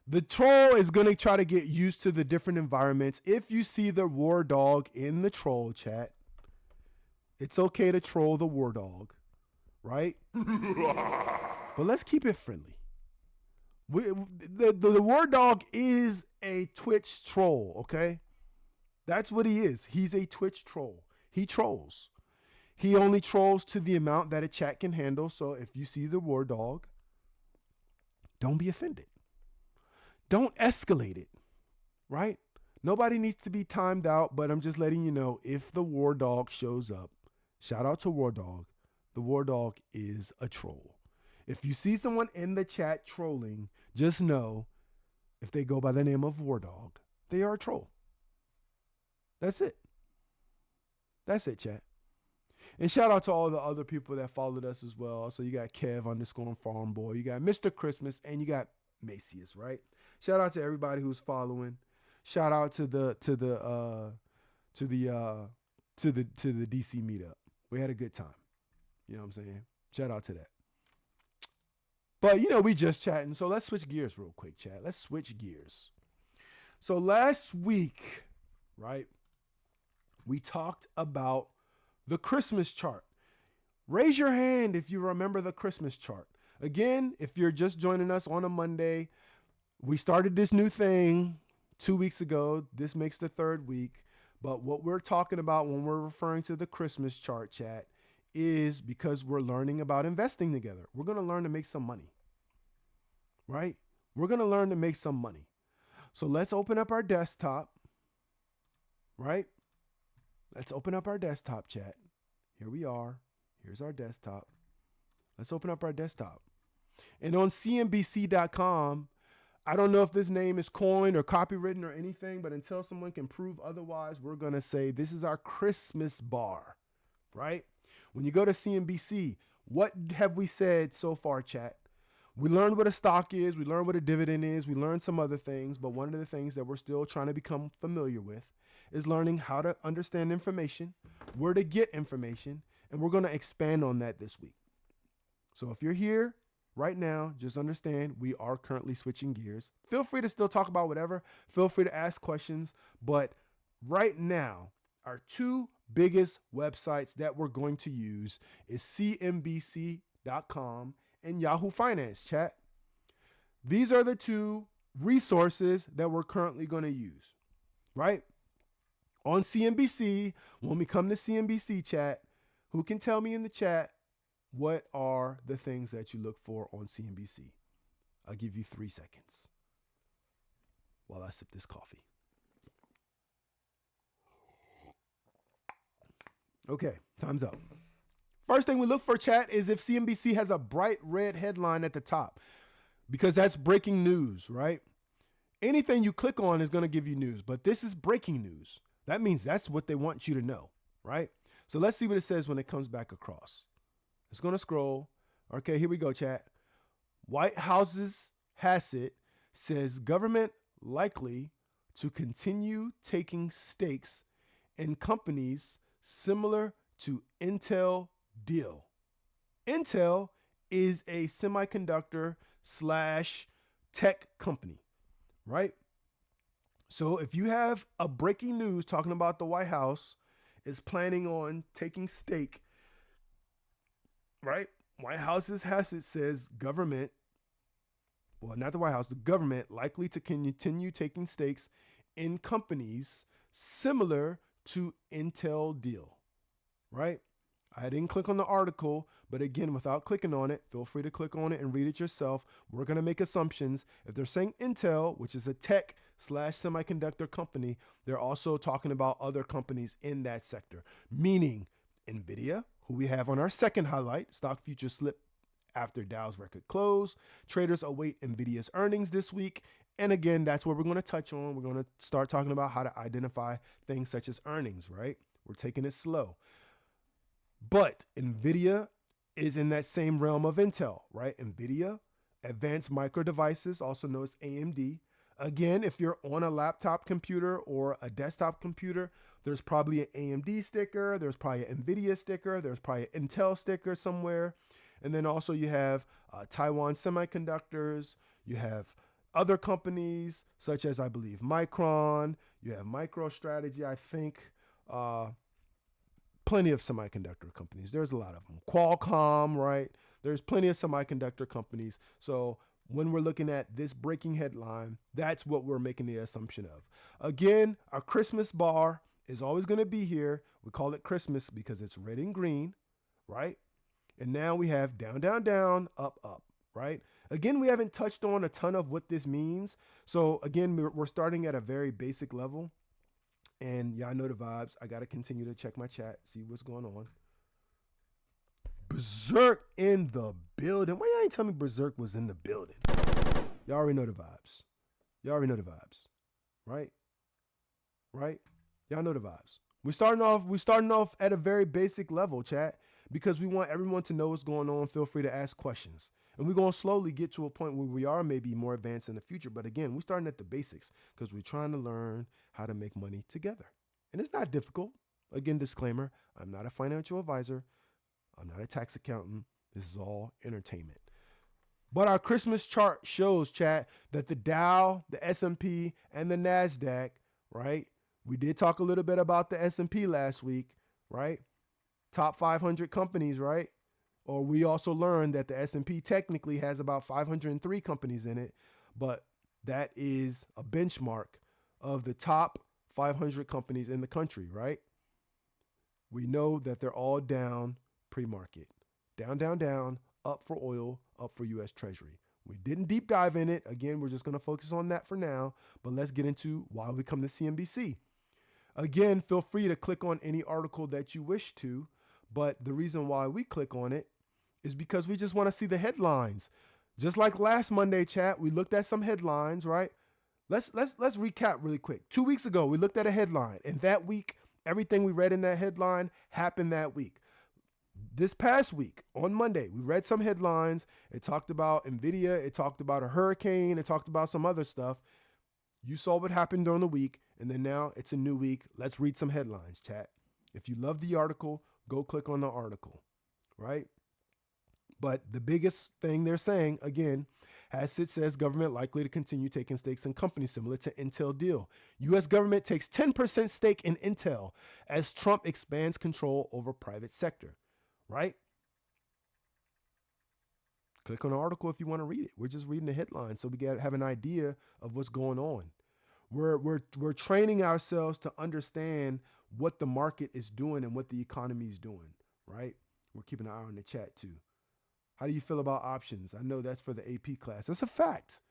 The troll is going to try to get used to the different environments. If you see the War Dog in the troll chat, it's okay to troll the War Dog, right? But let's keep it friendly. The War Dog is a Twitch troll, okay? That's what he is. He's a Twitch troll. He trolls. He only trolls to the amount that a chat can handle. So if you see the War Dog, don't be offended. Don't escalate it, right? Nobody needs to be timed out, but I'm just letting you know, if the War Dog shows up, shout out to War Dog. The War Dog is a troll. If you see someone in the chat trolling, just know, if they go by the name of War Dog, they are a troll. That's it. That's it, chat. And shout out to all the other people that followed us as well. So you got Kev_Farm Boy, you got Mr. Christmas, and you got Macius, right? Shout out to everybody who's following. Shout out to the DC meetup. We had a good time. You know what I'm saying? Shout out to that. But we just chatting, so let's switch gears real quick, chat. Let's switch gears. So last week, right, we talked about the Christmas chart. Raise your hand if you remember the Christmas chart. Again, if you're just joining us on a Monday, we started this new thing 2 weeks ago. This makes the third week. But what we're talking about when we're referring to the Christmas chart, chat, is because we're learning about investing together. We're going to learn to make some money, right? We're going to learn to make some money. So let's open up our desktop, right? Let's open up our desktop, chat. Here we are. Here's our desktop. Let's open up our desktop. And on CNBC.com, I don't know if this name is coined or copywritten or anything, but until someone can prove otherwise, we're going to say this is our Christmas bar, right? When you go to CNBC, what have we said so far, chat? We learned what a stock is. We learned what a dividend is. We learned some other things, but one of the things that we're still trying to become familiar with is learning how to understand information, where to get information, and we're going to expand on that this week. So if you're here right now, just understand we are currently switching gears. Feel free to still talk about whatever. Feel free to ask questions. But right now, our two biggest websites that we're going to use is CNBC.com and Yahoo Finance, chat. These are the two resources that we're currently going to use, right? On CNBC, when we come to CNBC, chat, who can tell me in the chat what are the things that you look for on CNBC? I'll give you 3 seconds while I sip this coffee. Okay, time's up. First thing we look for, chat, is if CNBC has a bright red headline at the top, because that's breaking news, right? Anything you click on is going to give you news, but this is breaking news. That means that's what they want you to know, right? So let's see what it says when it comes back across. It's going to scroll. Okay, here we go, chat. White House's Hassett says government likely to continue taking stakes in companies similar to Intel deal. Intel is a semiconductor / tech company, right? So if you have a breaking news talking about the White House is planning on taking stake, right? White House's Hassett says government, well, not the White House, the government likely to continue taking stakes in companies similar to Intel deal, right? I didn't click on the article, but again, without clicking on it, feel free to click on it and read it yourself. We're going to make assumptions. If they're saying Intel, which is a tech slash semiconductor company, they're also talking about other companies in that sector, meaning NVIDIA, who we have on our second highlight, stock future slip after Dow's record close. Traders await NVIDIA's earnings this week. And again, that's what we're going to touch on. We're going to start talking about how to identify things such as earnings, right? We're taking it slow. But NVIDIA is in that same realm of Intel, right? NVIDIA, Advanced Micro Devices, also known as AMD. Again, if you're on a laptop computer or a desktop computer, there's probably an AMD sticker, there's probably an NVIDIA sticker, there's probably an Intel sticker somewhere. And then also you have Taiwan Semiconductors, you have other companies such as, I believe, Micron, you have MicroStrategy, I think, plenty of semiconductor companies. There's a lot of them. Qualcomm, right? There's plenty of semiconductor companies. So when we're looking at this breaking headline, that's what we're making the assumption of. Again, our Christmas bar is always going to be here. We call it Christmas because it's red and green, right? And now we have down, down, down, up, up, right? Again, we haven't touched on a ton of what this means. So again, we're starting at a very basic level. And y'all know the vibes. I got to continue to check my chat, see what's going on. Berserk in the building. Why y'all ain't tell me Berserk was in the building? Y'all already know the vibes. Y'all already know the vibes. Right? Right? Y'all know the vibes. We're starting off at a very basic level, chat, because we want everyone to know what's going on. Feel free to ask questions. And we're going to slowly get to a point where we are maybe more advanced in the future. But again, we're starting at the basics because we're trying to learn how to make money together. And it's not difficult. Again, disclaimer, I'm not a financial advisor. I'm not a tax accountant. This is all entertainment. But our Christmas chart shows, chat, that the Dow, the S&P, and the NASDAQ, right? We did talk a little bit about the S&P last week, right? Top 500 companies, right? Or we also learned that the S&P technically has about 503 companies in it, but that is a benchmark of the top 500 companies in the country, right? We know that they're all down pre-market. Down, down, down, up for oil, up for U.S. Treasury. We didn't deep dive in it. Again, we're just going to focus on that for now, but let's get into why we come to CNBC. Again, feel free to click on any article that you wish to, but the reason why we click on it is because we just want to see the headlines. Just like last Monday, chat, we looked at some headlines, right? Let's recap really quick. 2 weeks ago, we looked at a headline, and that week, everything we read in that headline happened that week. This past week, on Monday, we read some headlines. It talked about NVIDIA. It talked about a hurricane. It talked about some other stuff. You saw what happened during the week, and then now it's a new week. Let's read some headlines, chat. If you love the article, go click on the article, right? But the biggest thing they're saying, again, Hassett says government likely to continue taking stakes in companies similar to Intel deal. U.S. government takes 10% stake in Intel as Trump expands control over private sector, right? Click on the article if you want to read it. We're just reading the headline so we have an idea of what's going on. We're training ourselves to understand what the market is doing and what the economy is doing, right? We're keeping an eye on the chat too. How do you feel about options? I know that's for the AP class. That's a fact.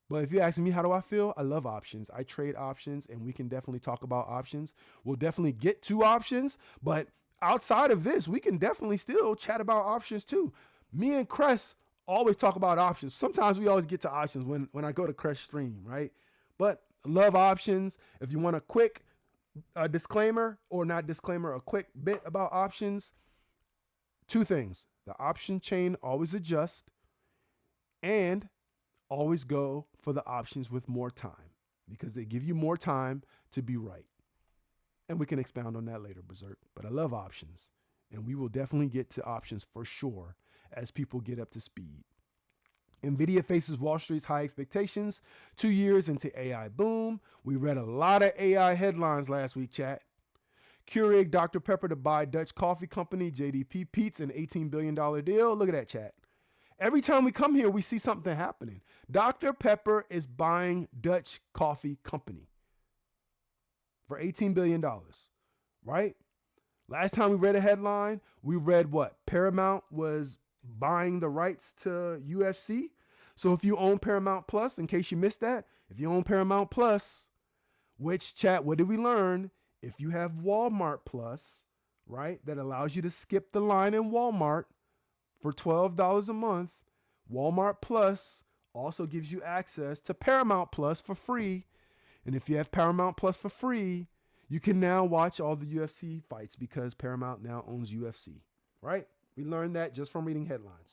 But if you're asking me, how do I feel? I love options. I trade options, and we can definitely talk about options. We'll definitely get to options, but outside of this, we can definitely still chat about options too. Me and Cress always talk about options. Sometimes we always get to options when I go to Cress stream, right? But I love options. If you want a quick disclaimer, or not disclaimer, a quick bit about options, two things. The option chain always adjusts, and always go for the options with more time because they give you more time to be right. And we can expound on that later, Berserk. But I love options, and we will definitely get to options for sure as people get up to speed. NVIDIA faces Wall Street's high expectations 2 years into AI boom. We read a lot of AI headlines last week, chat. Keurig Dr. Pepper to buy Dutch coffee company JDP Peet's an $18 billion deal. Look at that, chat. Every time we come here, we see something happening. Dr. Pepper is buying Dutch coffee company for $18 billion, right? Last time we read a headline, we read what? Paramount was buying the rights to UFC. So if you own Paramount Plus, in case you missed that, if you own Paramount Plus, which chat, what did we learn? If you have Walmart Plus, right, that allows you to skip the line in Walmart for $12 a month, Walmart Plus also gives you access to Paramount Plus for free. And if you have Paramount Plus for free, you can now watch all the UFC fights because Paramount now owns UFC, right? We learned that just from reading headlines.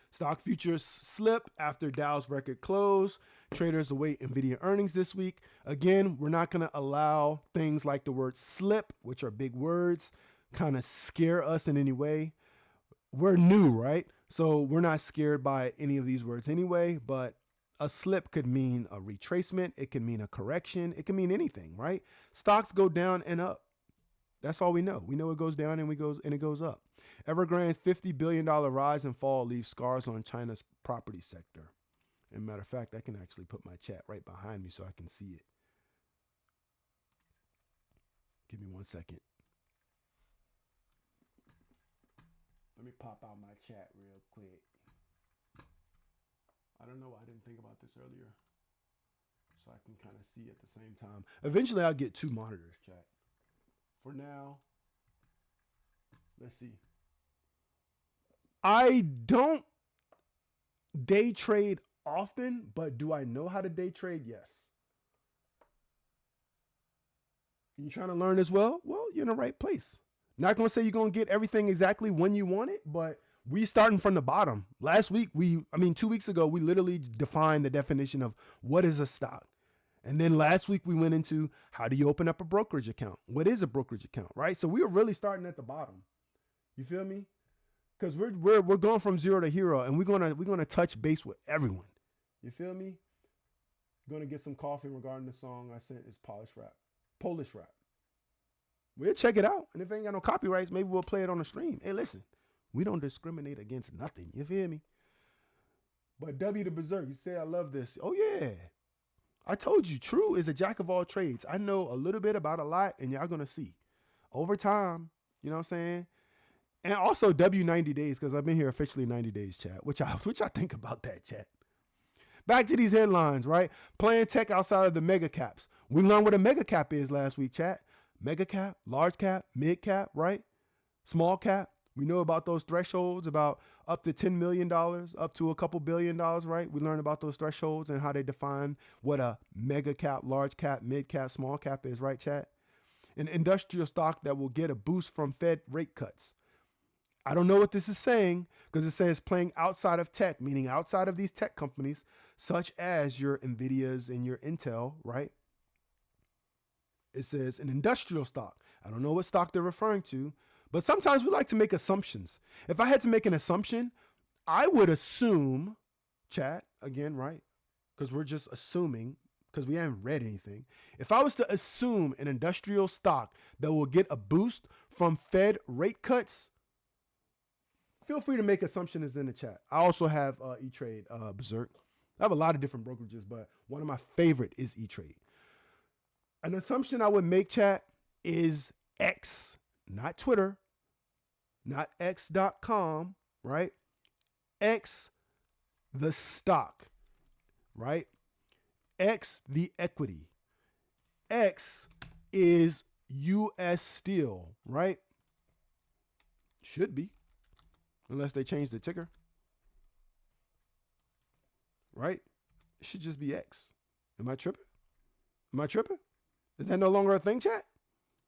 Stock futures slip after Dow's record close. Traders await NVIDIA earnings this week. Again, we're not going to allow things like the word slip, which are big words, kind of scare us in any way. We're new, right? So we're not scared by any of these words anyway, but a slip could mean a retracement. It can mean a correction. It can mean anything, right? Stocks go down and up. That's all we know. We know it goes down and it goes up. Evergrande's $50 billion rise and fall leaves scars on China's property sector. As a matter of fact, I can actually put my chat right behind me so I can see it. Give me 1 second. Let me pop out my chat real quick. I don't know why I didn't think about this earlier. So I can kind of see at the same time. Eventually, I'll get 2 monitors, chat. For now, let's see. I don't day trade often, but do I know how to day trade? Yes. You trying to learn as well? Well, you're in the right place. Not going to say you're going to get everything exactly when you want it, but we starting from the bottom. 2 weeks ago, we literally defined the definition of what is a stock. And then last week we went into how do you open up a brokerage account? What is a brokerage account, right? So we were really starting at the bottom. You feel me? Because we're going from zero to hero, and we're gonna touch base with everyone. You feel me? Gonna get some coffee regarding the song I sent is Polish rap. We'll check it out, and if it ain't got no copyrights, maybe we'll play it on the stream. Hey, listen, we don't discriminate against nothing. You feel me? But W the Berserk, you say I love this. Oh yeah. I told you, True is a jack of all trades. I know a little bit about a lot, and y'all gonna see. Over time, you know what I'm saying? And also W 90 days, because I've been here officially 90 days, chat. Which I think about that, chat. Back to these headlines, right? Playing tech outside of the mega caps. We learned what a mega cap is last week, chat. Mega cap, large cap, mid cap, right? Small cap. We know about those thresholds, about up to $10 million, up to a couple $1 billion, right? We learned about those thresholds and how they define what a mega cap, large cap, mid cap, small cap is, right, chat? An industrial stock that will get a boost from Fed rate cuts. I don't know what this is saying because it says playing outside of tech, meaning outside of these tech companies, such as your NVIDIAs and your Intel, right? It says an industrial stock. I don't know what stock they're referring to, but sometimes we like to make assumptions. If I had to make an assumption, I would assume, chat, again, right? Because we're just assuming, because we haven't read anything. If I was to assume an industrial stock that will get a boost from Fed rate cuts, feel free to make assumptions in the chat. I also have E-Trade Berserk. I have a lot of different brokerages, but one of my favorite is E-Trade. An assumption I would make, chat, is X, not Twitter, not X.com, right? X, the stock, right? X, the equity. X is U.S. Steel, right? Should be, unless they change the ticker, right? It should just be X. Am I tripping? Is that no longer a thing, chat?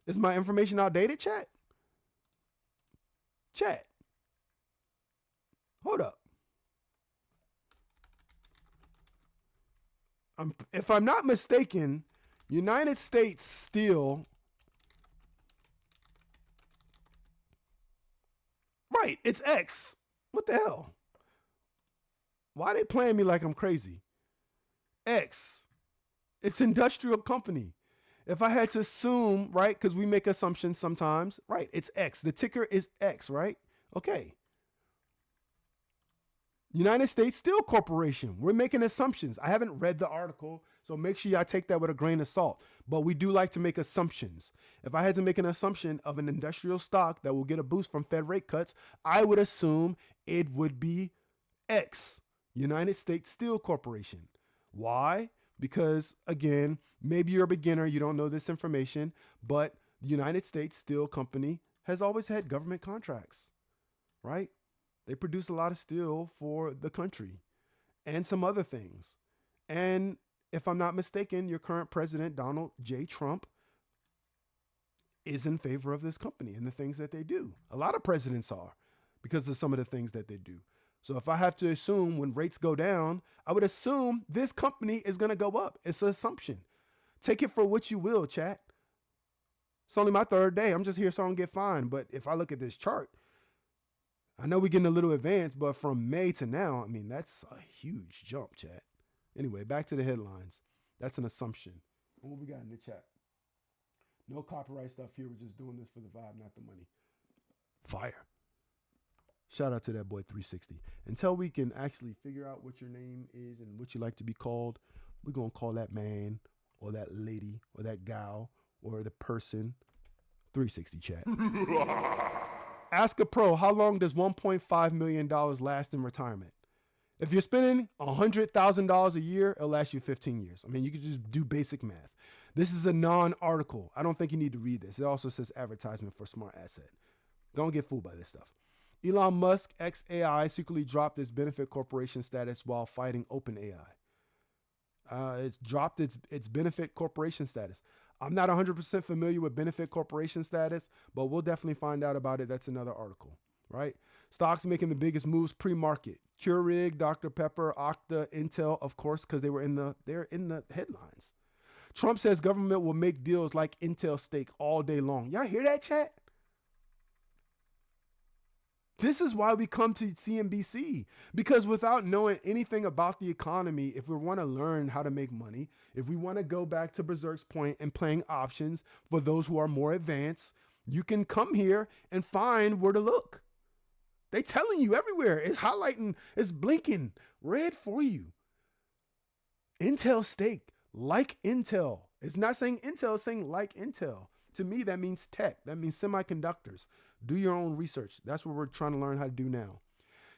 Is my information outdated, chat? Chat. Hold up. If I'm not mistaken, United States Steel. Right, it's X. What the hell? Why are they playing me like I'm crazy? X. It's industrial company. If I had to assume, right, because we make assumptions sometimes, right, it's X. The ticker is X, right? Okay. United States Steel Corporation. We're making assumptions. I haven't read the article, So make sure y'all take that with a grain of salt. But we do like to make assumptions. If I had to make an assumption of an industrial stock that will get a boost from Fed rate cuts, I would assume it would be X, United States Steel Corporation. Why? Because, again, maybe you're a beginner, you don't know this information, but the United States Steel Company has always had government contracts, right? They produce a lot of steel for the country and some other things. And if I'm not mistaken, your current president, Donald J. Trump, is in favor of this company and the things that they do. A lot of presidents are because of some of the things that they do. So if I have to assume when rates go down, I would assume this company is going to go up. It's an assumption. Take it for what you will, chat. It's only my third day. I'm just here so I don't get fined. But if I look at this chart, I know we're getting a little advanced, but from May to now, I mean, that's a huge jump, chat. Anyway, back to the headlines. That's an assumption. What we got in the chat? No copyright stuff here. We're just doing this for the vibe, not the money. Fire. Shout out to that boy 360. Until we can actually figure out what your name is and what you like to be called, we're going to call that man or that lady or that gal or the person 360 chat. Ask a pro, how long does $1.5 million last in retirement? If you're spending $100,000 a year, it'll last you 15 years. I mean, you can just do basic math. This is a non-article. I don't think you need to read this. It also says advertisement for smart asset. Don't get fooled by this stuff. Elon Musk, ex-AI, secretly dropped its benefit corporation status while fighting OpenAI. It's dropped its benefit corporation status. I'm not 100% familiar with benefit corporation status, but we'll definitely find out about it. That's another article, right? Stocks making the biggest moves pre-market. Keurig, Dr. Pepper, Okta, Intel, of course, because they're in the headlines. Trump says government will make deals like Intel stake all day long. Y'all hear that, chat? This is why we come to CNBC, because without knowing anything about the economy, if we want to learn how to make money, if we want to go back to Berserk's point and playing options for those who are more advanced, you can come here and find where to look. They telling you everywhere. It's highlighting, it's blinking red for you. Intel stake, like Intel. It's not saying Intel, it's saying like Intel. To me, that means tech. That means semiconductors. Do your own research. That's what we're trying to learn how to do now.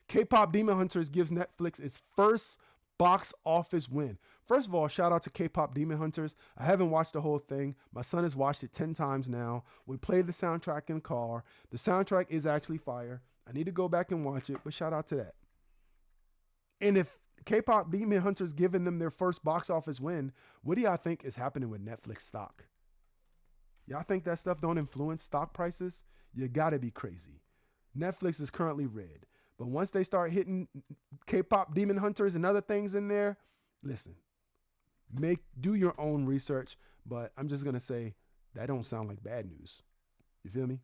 K-pop Demon Hunters gives Netflix its first box office win. First of all, shout out to K-pop Demon Hunters. I haven't watched the whole thing. My son has watched it 10 times now. We played the soundtrack in the car. The soundtrack is actually fire. I need to go back and watch it, but shout out to that. And if K-pop Demon Hunters giving them their first box office win, what do y'all think is happening with Netflix stock? Y'all think that stuff don't influence stock prices? You gotta be crazy. Netflix is currently red, but once they start hitting K-pop Demon Hunters and other things in there, listen, do your own research, but I'm just gonna say that don't sound like bad news. You feel me?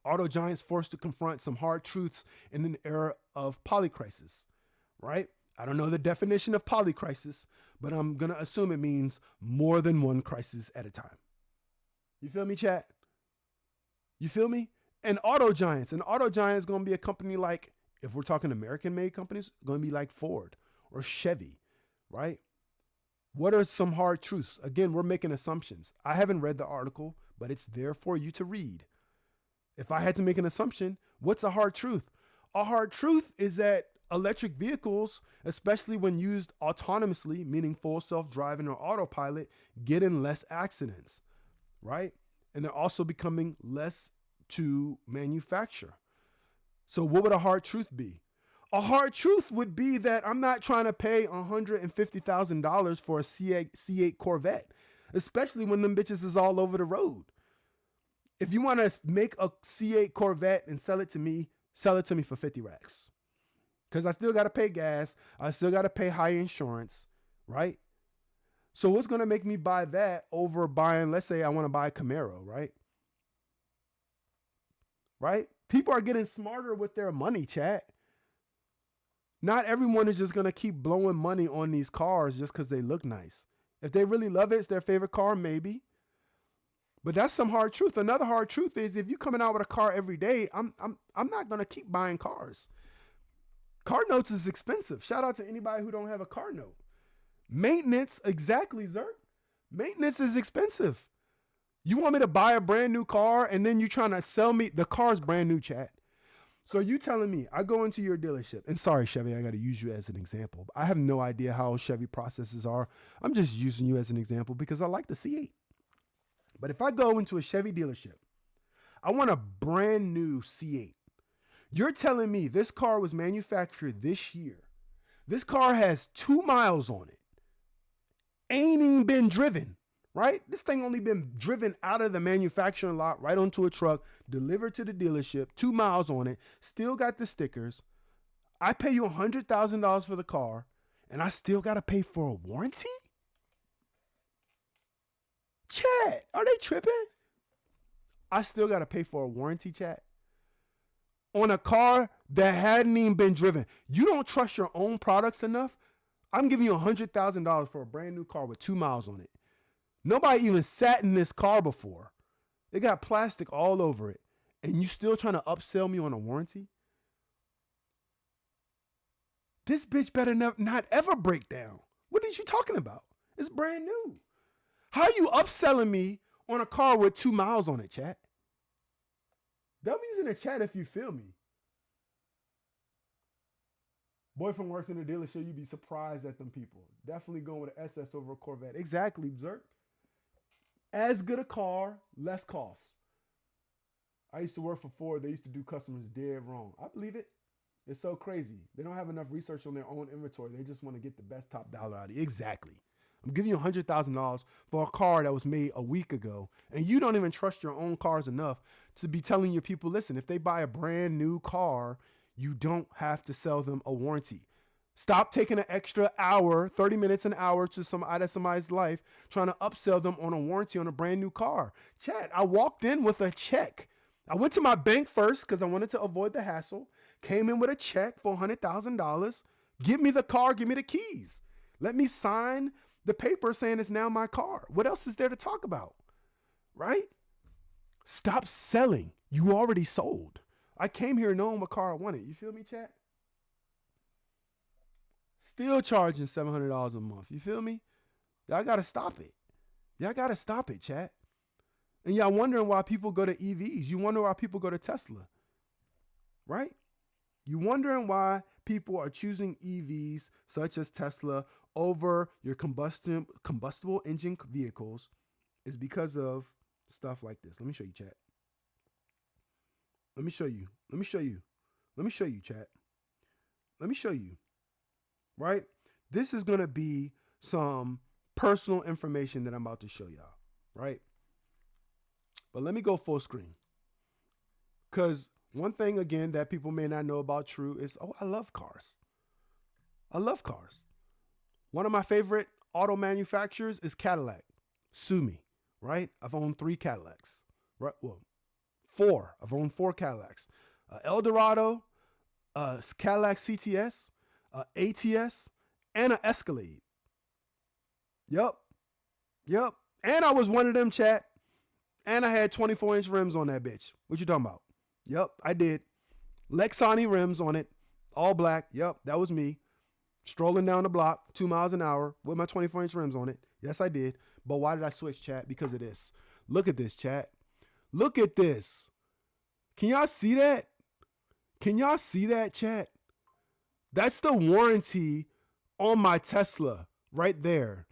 Auto giants forced to confront some hard truths in an era of polycrisis, right? I don't know the definition of polycrisis, but I'm gonna assume it means more than one crisis at a time. You feel me, chat? You feel me? And auto giants is going to be a company like, if we're talking American-made companies, going to be like Ford or Chevy, right? What are some hard truths? Again, we're making assumptions. I haven't read the article, but it's there for you to read. If I had to make an assumption, what's a hard truth? A hard truth is that electric vehicles, especially when used autonomously, meaning full self-driving or autopilot, get in less accidents, right? And they're also becoming less to manufacture. So what would a hard truth be? A hard truth would be that I'm not trying to pay $150,000 for a C8 Corvette, especially when them bitches is all over the road. If you want to make a C8 Corvette and sell it to me for 50 racks. Because I still got to pay gas. I still got to pay high insurance, right? So what's going to make me buy that over buying, let's say I want to buy a Camaro, right? Right? People are getting smarter with their money, chat. Not everyone is just going to keep blowing money on these cars just because they look nice. If they really love it, it's their favorite car, maybe. But that's some hard truth. Another hard truth is if you're coming out with a car every day, I'm not going to keep buying cars. Car notes is expensive. Shout out to anybody who don't have a car note. Maintenance, exactly, Zerk. Maintenance is expensive. You want me to buy a brand new car and then you trying to sell me the car's brand new, chat. So you telling me I go into your dealership, and sorry, Chevy, I got to use you as an example. I have no idea how Chevy processes are. I'm just using you as an example because I like the C8. But if I go into a Chevy dealership, I want a brand new C8. You're telling me this car was manufactured this year. This car has 2 miles on it. Ain't even been driven, right? This thing only been driven out of the manufacturing lot right onto a truck, delivered to the dealership, 2 miles on it, still got the stickers. I pay you $100,000 for the car, and I still got to pay for a warranty? Chat, are they tripping? I still got to pay for a warranty, chat, on a car that hadn't even been driven. You don't trust your own products enough? I'm giving you $100,000 for a brand new car with 2 miles on it. Nobody even sat in this car before. It got plastic all over it. And you still trying to upsell me on a warranty? This bitch better not ever break down. What is you talking about? It's brand new. How are you upselling me on a car with 2 miles on it, chat? W's in the chat if you feel me. Boyfriend works in a dealership, you'd be surprised at them people. Definitely going with an SS over a Corvette. Exactly, Zerk. As good a car, less cost. I used to work for Ford. They used to do customers dead wrong. I believe it. It's so crazy. They don't have enough research on their own inventory. They just want to get the best top dollar out of it. Exactly. I'm giving you $100,000 for a car that was made a week ago, and you don't even trust your own cars enough to be telling your people, listen, if they buy a brand new car, you don't have to sell them a warranty. Stop taking an extra hour, 30 minutes an hour out of somebody's life trying to upsell them on a warranty on a brand new car. Chat, I walked in with a check. I went to my bank first because I wanted to avoid the hassle. Came in with a check for $100,000. Give me the car, give me the keys. Let me sign the paper saying it's now my car. What else is there to talk about? Right? Stop selling. You already sold. I came here knowing what car I wanted. You feel me, chat? Still charging $700 a month. You feel me? Y'all got to stop it. Y'all got to stop it, chat. And y'all wondering why people go to EVs. You wonder why people go to Tesla. Right? You wondering why people are choosing EVs such as Tesla over your combustible engine vehicles is because of stuff like this. Let me show you, chat. Let me show you. Let me show you. Let me show you, chat. Let me show you. Right? This is going to be some personal information that I'm about to show y'all. Right? But let me go full screen. Because one thing, again, that people may not know about True is, I love cars. I love cars. One of my favorite auto manufacturers is Cadillac. Sue me, right? I've owned 3 Cadillacs. Right? Well, 4. I've owned 4 Cadillacs. Eldorado, Cadillac CTS, ATS, and an Escalade. Yep. And I was one of them, chat. And I had 24-inch rims on that bitch. What you talking about? Yep, I did. Lexani rims on it, all black. Yep, that was me. Strolling down the block, 2 miles an hour with my 24-inch rims on it. Yes, I did. But why did I switch, chat? Because of this. Look at this, chat. Look at this. Can y'all see that? Can y'all see that, chat? That's the warranty on my Tesla right there.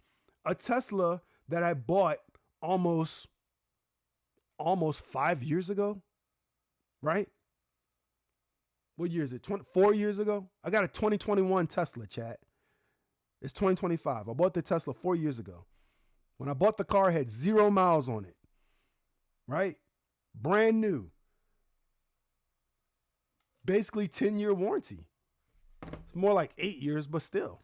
A Tesla that I bought almost 5 years ago, right? What year is it? 4 years ago? I got a 2021 Tesla, chat. It's 2025. I bought the Tesla 4 years ago. When I bought the car, it had 0 miles on it, right? Brand new. Basically 10-year warranty. It's more like 8 years, but still.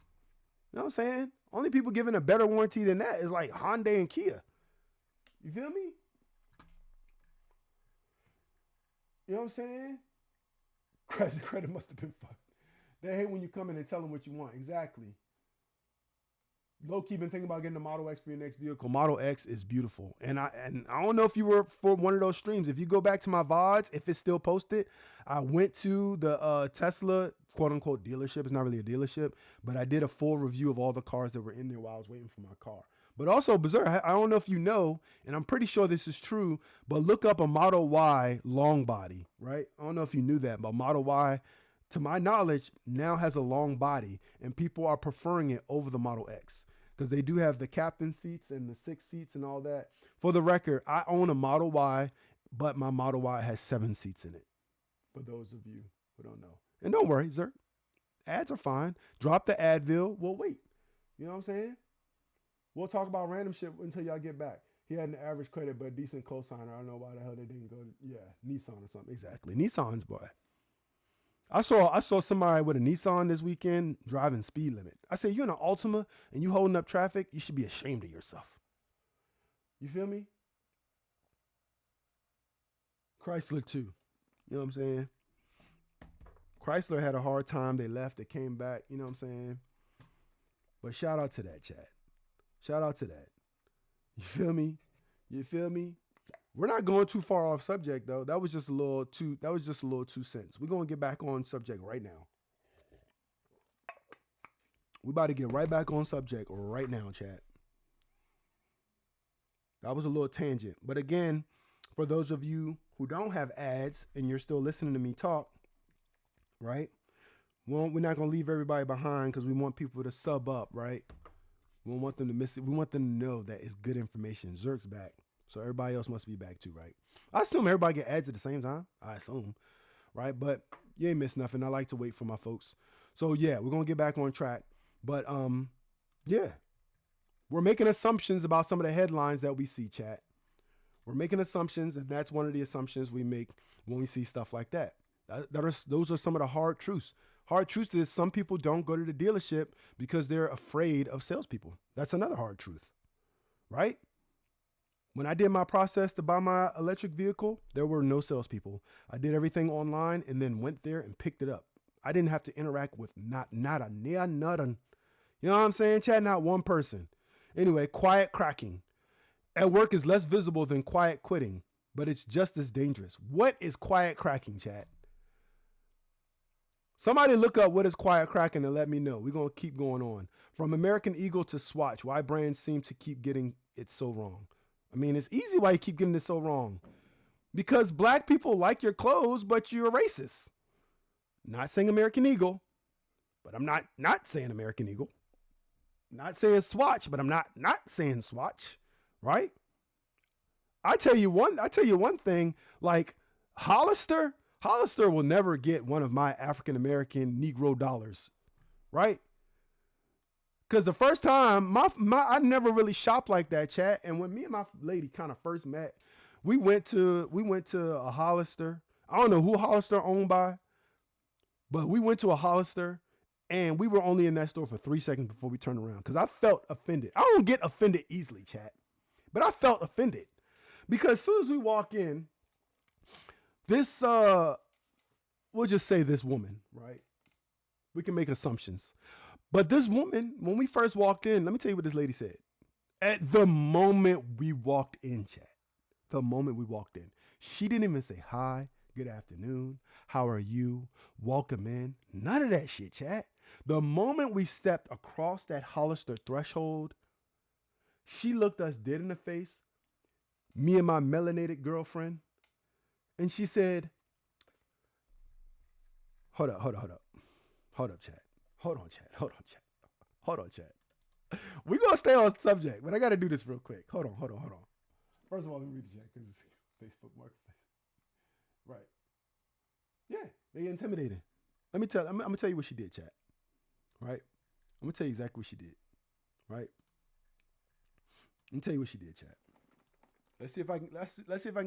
You know what I'm saying? Only people giving a better warranty than that is like Hyundai and Kia. You feel me? You know what I'm saying? Credit must have been fucked. They hate when you come in and tell them what you want. Exactly. Low-key been thinking about getting the Model X for your next vehicle. Model X is beautiful. And I don't know if you were for one of those streams. If you go back to my VODs, if it's still posted, I went to the Tesla quote unquote dealership. It's not really a dealership, but I did a full review of all the cars that were in there while I was waiting for my car. But also, Berserk, I don't know if you know, and I'm pretty sure this is true, but look up a Model Y long body, right? I don't know if you knew that, but Model Y, to my knowledge, now has a long body, and people are preferring it over the Model X because they do have the captain seats and the 6 seats and all that. For the record, I own a Model Y, but my Model Y has 7 seats in it, for those of you who don't know. And don't worry, Zerk, ads are fine. Drop the Advil. We'll wait. You know what I'm saying? We'll talk about random shit until y'all get back. He had an average credit, but decent cosigner. I don't know why the hell they didn't go to, Nissan or something. Exactly. Nissans, boy. I saw somebody with a Nissan this weekend driving speed limit. I said, you in an Altima and you holding up traffic, you should be ashamed of yourself. You feel me? Chrysler too. You know what I'm saying? Chrysler had a hard time. They left. They came back. You know what I'm saying? But shout out to that, chat. Shout out to that. You feel me? You feel me? We're not going too far off subject though. That was just a little 2 cents. We're going to get back on subject right now. We about to get right back on subject right now, chat. That was a little tangent. But again, for those of you who don't have ads and you're still listening to me talk, right? Well, we're not going to leave everybody behind because we want people to sub up, right? We don't want them to miss it. We want them to know that it's good information. Zerk's back. So everybody else must be back too, right? I assume everybody get ads at the same time. I assume, right? But you ain't missed nothing. I like to wait for my folks. So yeah, we're going to get back on track. But yeah. We're making assumptions about some of the headlines that we see, chat. We're making assumptions, and that's one of the assumptions we make when we see stuff like that. Those are some of the hard truths. Hard truth is some people don't go to the dealership because they're afraid of salespeople. That's another hard truth, right? When I did my process to buy my electric vehicle, there were no salespeople. I did everything online and then went there and picked it up. I didn't have to interact with not a near nothing. You know what I'm saying, Chad? Not one person. Anyway, quiet cracking. At work is less visible than quiet quitting, but it's just as dangerous. What is quiet cracking, Chad? Somebody look up what is quiet cracking and let me know. We're going to keep going on. From American Eagle to Swatch, why brands seem to keep getting it so wrong. I mean, it's easy why you keep getting it so wrong. Because black people like your clothes, but you're a racist. Not saying American Eagle, but I'm not saying American Eagle. Not saying Swatch, but I'm not saying Swatch, right? I tell you one thing, like Hollister will never get one of my African American Negro dollars, right? Because the first time I never really shopped like that, chat. And when me and my lady kind of first met, we went to a Hollister. I don't know who Hollister owned by, but we went to a Hollister. And we were only in that store for 3 seconds before we turned around because I felt offended. I don't get offended easily, chat. But I felt offended because as soon as we walk in, this, we'll just say this woman, right? We can make assumptions. But this woman, when we first walked in, let me tell you what this lady said. At the moment we walked in, chat, she didn't even say hi, good afternoon, how are you, welcome in. None of that shit, chat. The moment we stepped across that Hollister threshold, she looked us dead in the face, me and my melanated girlfriend, and she said, hold up, chat. Hold on, chat. We're going to stay on subject, but I got to do this real quick. Hold on. First of all, let me read the chat because it's Facebook Marketplace. Right. Yeah, they intimidating. I'm going to tell you what she did, chat. Right? I'm going to tell you exactly what she did. Right? Let me tell you what she did, chat. Let's see if I can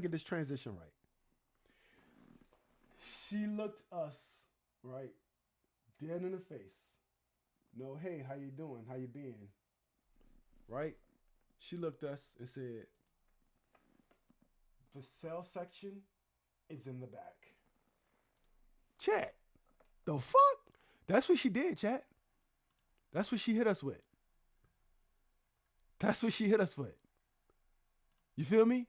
get this transition right. She looked us, right, dead in the face. No, hey, how you doing? How you been? Right? She looked us and said, the sales section is in the back. Chat. The fuck? That's what she did, chat. That's what she hit us with. You feel me?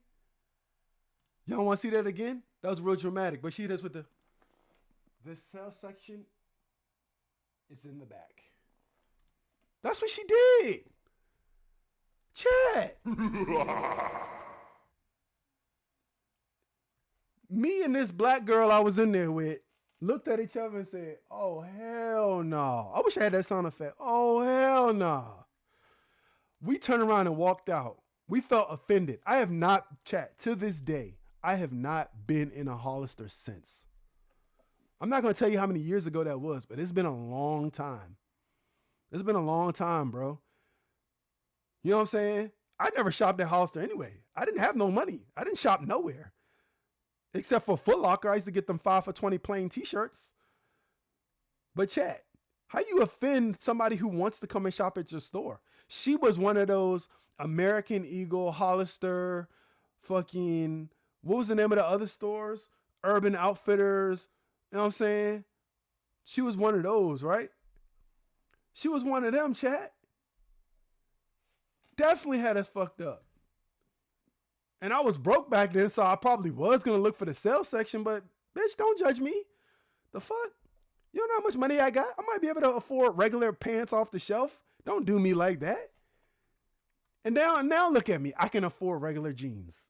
Y'all want to see that again? That was real dramatic, but she hit us with the sales section It's in the back. That's what she did. Chat. Me and this black girl I was in there with looked at each other and said, oh, hell no. I wish I had that sound effect. Oh, hell no. We turned around and walked out. We felt offended. I have not, chat, to this day, I have not been in a Hollister since. I'm not going to tell you how many years ago that was, but it's been a long time. It's been a long time, bro. You know what I'm saying? I never shopped at Hollister anyway. I didn't have no money. I didn't shop nowhere. Except for Foot Locker. I used to get them 5 for $20 plain t-shirts. But chat, how you offend somebody who wants to come and shop at your store? She was one of those American Eagle, Hollister, fucking, what was the name of the other stores? Urban Outfitters. You know what I'm saying? She was one of those, right? She was one of them, chat. Definitely had us fucked up. And I was broke back then, so I probably was going to look for the sales section, but bitch, don't judge me. The fuck? You don't know how much money I got? I might be able to afford regular pants off the shelf. Don't do me like that. And now look at me. I can afford regular jeans.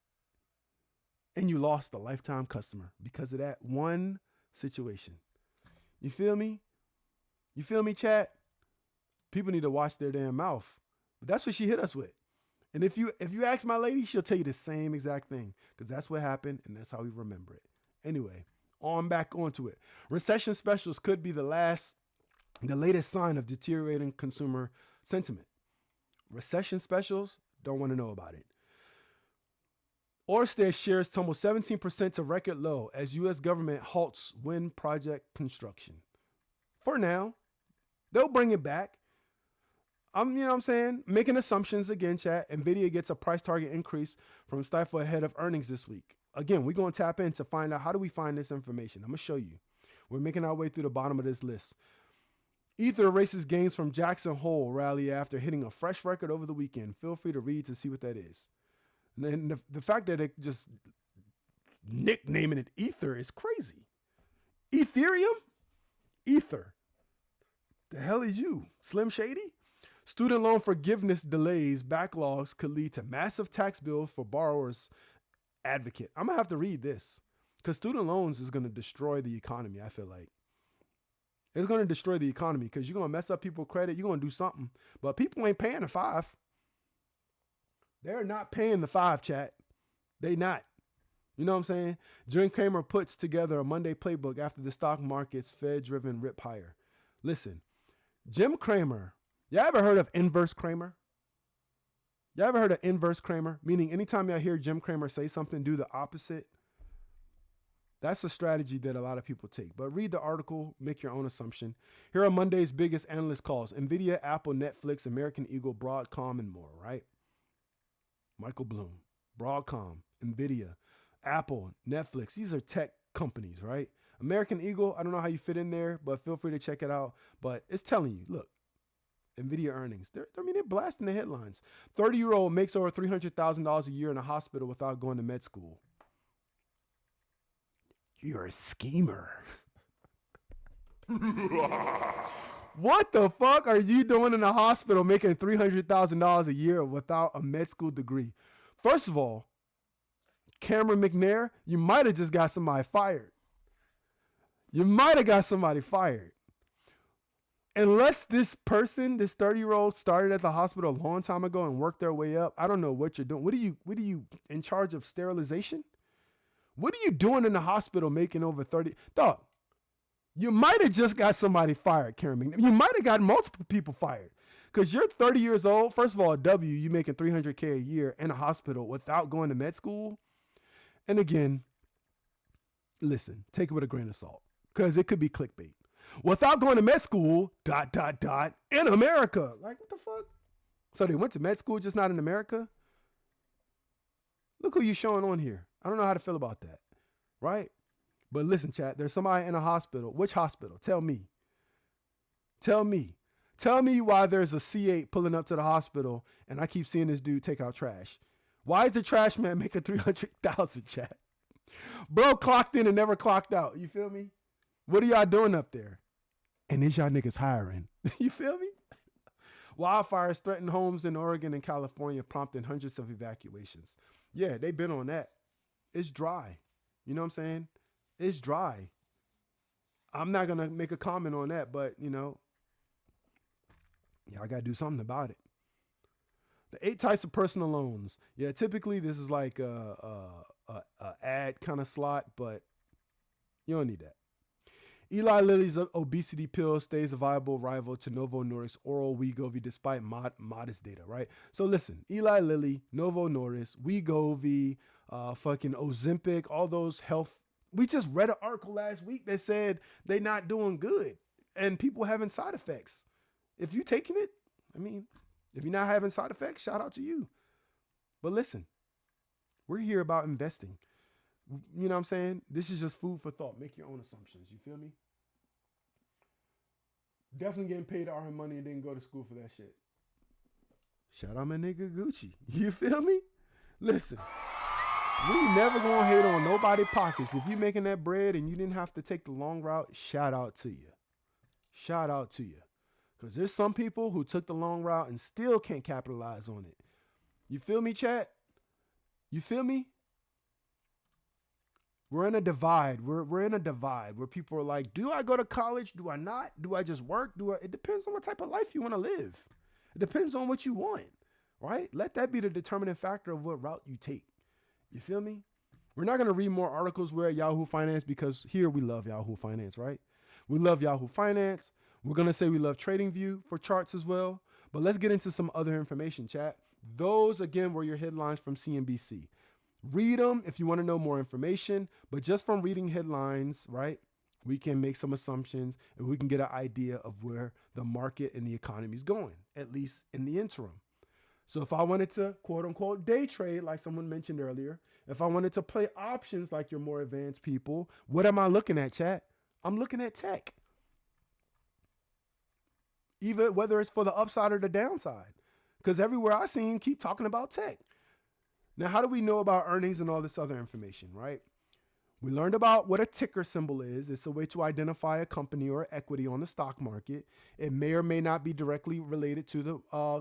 And you lost a lifetime customer because of that one situation. You feel me? You feel me, chat? People need to watch their damn mouth. But that's what she hit us with. And if you ask my lady, she'll tell you the same exact thing because that's what happened and that's how we remember it. Anyway, on back onto it. Recession specials could be the latest sign of deteriorating consumer sentiment. Recession specials, don't want to know about it. Orsted shares tumble 17% to record low as U.S. government halts wind project construction. For now, they'll bring it back. You know what I'm saying? Making assumptions again, chat. NVIDIA gets a price target increase from Stifel ahead of earnings this week. Again, we're going to tap in to find out how do we find this information. I'm going to show you. We're making our way through the bottom of this list. Ether erases gains from Jackson Hole rally after hitting a fresh record over the weekend. Feel free to read to see what that is. And then the fact that it just nicknaming it Ether is crazy. Ethereum? Ether. The hell is you? Slim Shady? Student loan forgiveness delays, backlogs could lead to massive tax bills for borrowers. Advocate. I'm going to have to read this because student loans is going to destroy the economy, I feel like. It's going to destroy the economy because you're going to mess up people's credit. You're going to do something. But people ain't paying the 5. They're not paying the 5, chat. They not. You know what I'm saying? Jim Cramer puts together a Monday playbook after the stock market's Fed-driven rip higher. Listen, Jim Cramer. Y'all ever heard of inverse Cramer? Y'all ever heard of inverse Cramer? Meaning anytime y'all hear Jim Cramer say something, do the opposite. That's a strategy that a lot of people take. But read the article, make your own assumption. Here are Monday's biggest analyst calls. NVIDIA, Apple, Netflix, American Eagle, Broadcom, and more, right? Michael Bloom, Broadcom, NVIDIA, Apple, Netflix. These are tech companies, right? American Eagle, I don't know how you fit in there, but feel free to check it out. But it's telling you, look, NVIDIA earnings. They're blasting the headlines. 30-year-old makes over $300,000 a year in a hospital without going to med school. You're a schemer. What the fuck are you doing in a hospital making $300,000 a year without a med school degree? First of all, Cameron McNair, you might have just got somebody fired. You might have got somebody fired. Unless this person, this 30-year-old started at the hospital a long time ago and worked their way up, I don't know what you're doing. What are you in charge of sterilization? What are you doing in the hospital making over 30? Dog, you might have just got somebody fired, Karen. You might have got multiple people fired because you're 30 years old. First of all, you making $300K a year in a hospital without going to med school. And again, listen, take it with a grain of salt because it could be clickbait. Without going to med school, ... in America. Like, what the fuck? So they went to med school, just not in America? Look who you showing on here. I don't know how to feel about that, right? But listen, chat, there's somebody in a hospital. Which hospital? Tell me. Tell me. Tell me why there's a C8 pulling up to the hospital and I keep seeing this dude take out trash. Why is the trash man making $300,000, chat? Bro clocked in and never clocked out. You feel me? What are y'all doing up there? And is y'all niggas hiring? You feel me? Wildfires threaten homes in Oregon and California, prompting hundreds of evacuations. Yeah, they've been on that. It's dry. You know what I'm saying? It's dry. I'm not gonna make a comment on that, but y'all gotta do something about it. The 8 types of personal loans. Yeah, typically this is like a ad kind of slot, but you don't need that. Eli Lilly's obesity pill stays a viable rival to Novo Nordisk's oral Wegovy despite modest data, right? So listen, Eli Lilly, Novo Nordisk, Wegovy, fucking Ozempic, all those health. We just read an article last week that said they're not doing good and people having side effects. If you taking it, I mean, if you're not having side effects, shout out to you. But listen, we're here about investing. You know what I'm saying? This is just food for thought. Make your own assumptions. You feel me? Definitely getting paid to earn money and didn't go to school for that shit. Shout out my nigga Gucci. You feel me? Listen, we never gonna hate on nobody pockets. If you making that bread and you didn't have to take the long route, shout out to you. Shout out to you. Because there's some people who took the long route and still can't capitalize on it. You feel me, chat? You feel me? We're in a divide. We're in a divide where people are like, do I go to college? Do I not? Do I just work? It depends on what type of life you want to live. It depends on what you want, right? Let that be the determining factor of what route you take. You feel me? We're not going to read more articles. We're at Yahoo Finance because here we love Yahoo Finance, right? We love Yahoo Finance. We're going to say we love TradingView for charts as well. But let's get into some other information, chat. Those, again, were your headlines from CNBC. Read them if you want to know more information, but just from reading headlines, right, we can make some assumptions and we can get an idea of where the market and the economy is going, at least in the interim. So if I wanted to, quote unquote, day trade, like someone mentioned earlier, if I wanted to play options like your more advanced people, what am I looking at, chat? I'm looking at tech. Even whether it's for the upside or the downside, because everywhere I've seen keep talking about tech. Now, how do we know about earnings and all this other information, right? We learned about what a ticker symbol is. It's a way to identify a company or equity on the stock market. It may or may not be directly related to the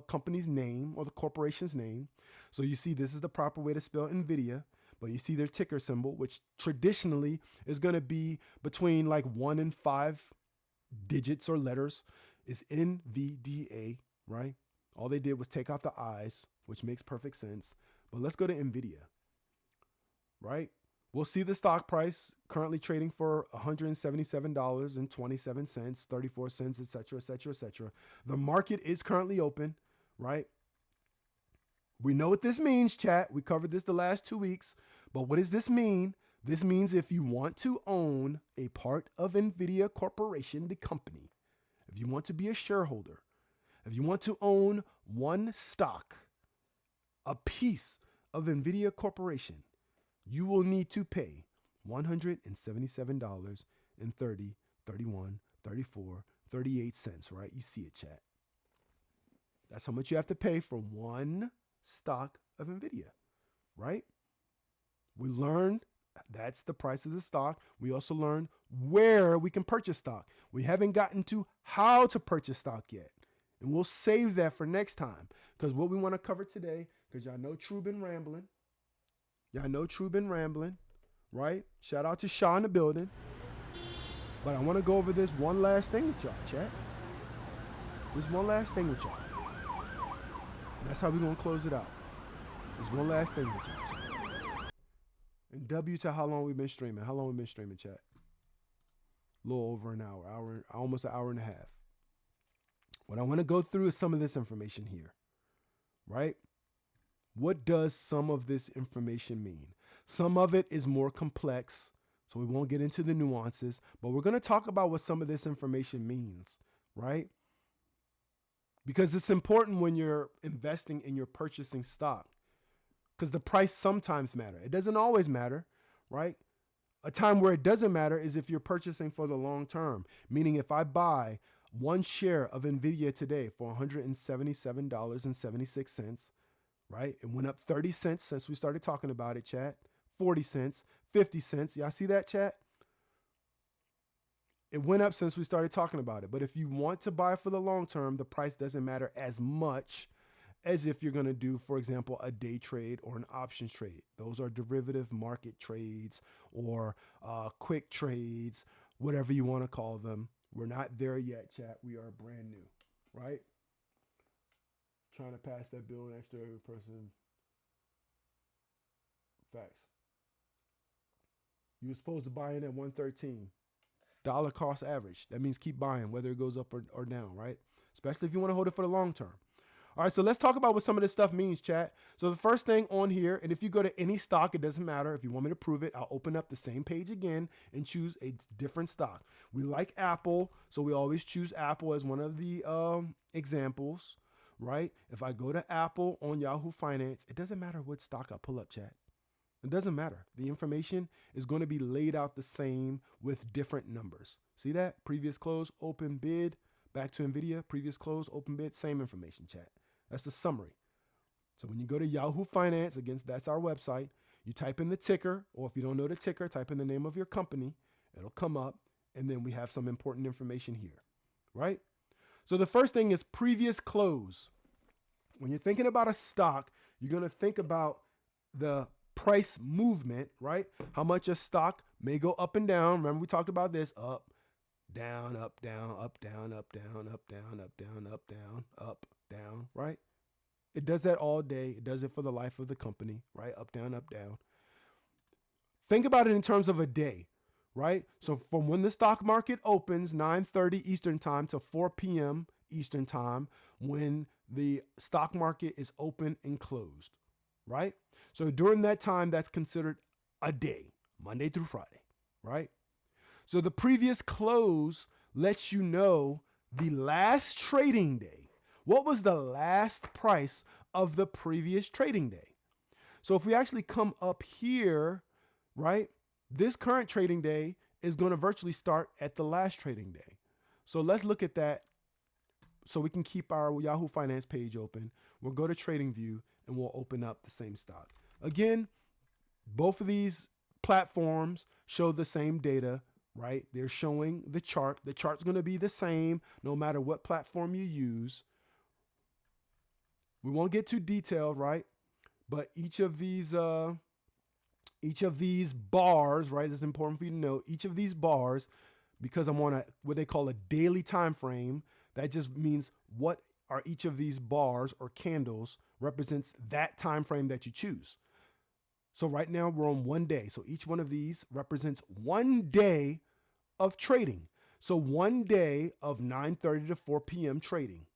company's name or the corporation's name. So you see, this is the proper way to spell NVIDIA, but you see their ticker symbol, which traditionally is going to be between like 1 and 5 digits or letters, is NVDA, right? All they did was take out the I's, which makes perfect sense. But let's go to NVIDIA, right? We'll see the stock price currently trading for $177.27, 34 cents, et cetera, et cetera, et cetera. The market is currently open, right? We know what this means, chat. We covered this the last 2 weeks. But what does this mean? This means if you want to own a part of NVIDIA Corporation, the company, if you want to be a shareholder, if you want to own one stock, a piece of NVIDIA Corporation, you will need to pay $177.30, 31, 34, 38 cents, right? You see it, chat. That's how much you have to pay for one stock of NVIDIA, right? We learned that's the price of the stock. We also learned where we can purchase stock. We haven't gotten to how to purchase stock yet. And we'll save that for next time. Because what we want to cover today, because y'all know True been rambling. Right? Shout out to Shaw in the building. But I want to go over this one last thing with y'all, chat. This one last thing with y'all. That's how we're going to close it out. This one last thing with y'all, chat. And W to how long we've been streaming. How long we've been streaming, chat? A little over an hour, almost an hour and a half. What I want to go through is some of this information here, right? What does some of this information mean? Some of it is more complex, so we won't get into the nuances, but we're going to talk about what some of this information means, right? Because it's important when you're investing and you're purchasing stock, because the price sometimes matters. It doesn't always matter, right? A time where it doesn't matter is if you're purchasing for the long term, meaning if I buy one share of NVIDIA today for $177.76, right? It went up 30 cents since we started talking about it, chat. 40 cents, 50 cents. Y'all see that, chat? It went up since we started talking about it. But if you want to buy for the long term, the price doesn't matter as much as if you're going to do, for example, a day trade or an options trade. Those are derivative market trades or quick trades, whatever you want to call them. We're not there yet, chat. We are brand new, right? Trying to pass that bill next to every person. Facts. You were supposed to buy in at 113. Dollar cost average. That means keep buying, whether it goes up or down, right? Especially if you want to hold it for the long term. All right, so let's talk about what some of this stuff means, chat. So the first thing on here, and if you go to any stock, it doesn't matter. If you want me to prove it, I'll open up the same page again and choose a different stock. We like Apple, so we always choose Apple as one of the examples, right? If I go to Apple on Yahoo Finance, it doesn't matter what stock I pull up, chat. It doesn't matter. The information is going to be laid out the same with different numbers. See that? Previous close, open bid, back to NVIDIA, previous close, open bid, same information, chat. That's the summary. So when you go to Yahoo Finance, again, that's our website, you type in the ticker, or if you don't know the ticker, type in the name of your company. It'll come up, and then we have some important information here, right? So the first thing is previous close. When you're thinking about a stock, you're going to think about the price movement, right? How much a stock may go up and down. Remember, we talked about this: up, down, up, down, up, down, up, down, up, down, up, down, up, down, up, down, right? It does that all day. It does it for the life of the company, right? Up, down, up, down. Think about it in terms of a day, right? So from when the stock market opens, 9:30 Eastern time to 4 p.m. Eastern time, when the stock market is open and closed, right? So during that time, that's considered a day, Monday through Friday, right? So the previous close lets you know the last trading day. What was the last price of the previous trading day? So if we actually come up here, right, this current trading day is going to virtually start at the last trading day. So let's look at that so we can keep our Yahoo Finance page open. We'll go to Trading View and we'll open up the same stock. Again, both of these platforms show the same data, right? They're showing the chart. The chart's going to be the same no matter what platform you use. We won't get too detailed, right? But each of these bars, right? This is important for you to know. Each of these bars, because I'm on what they call a daily time frame, that just means what are each of these bars or candles represents that time frame that you choose. So right now we're on 1 day. So each one of these represents 1 day of trading. So 1 day of 9:30 to 4 p.m. trading.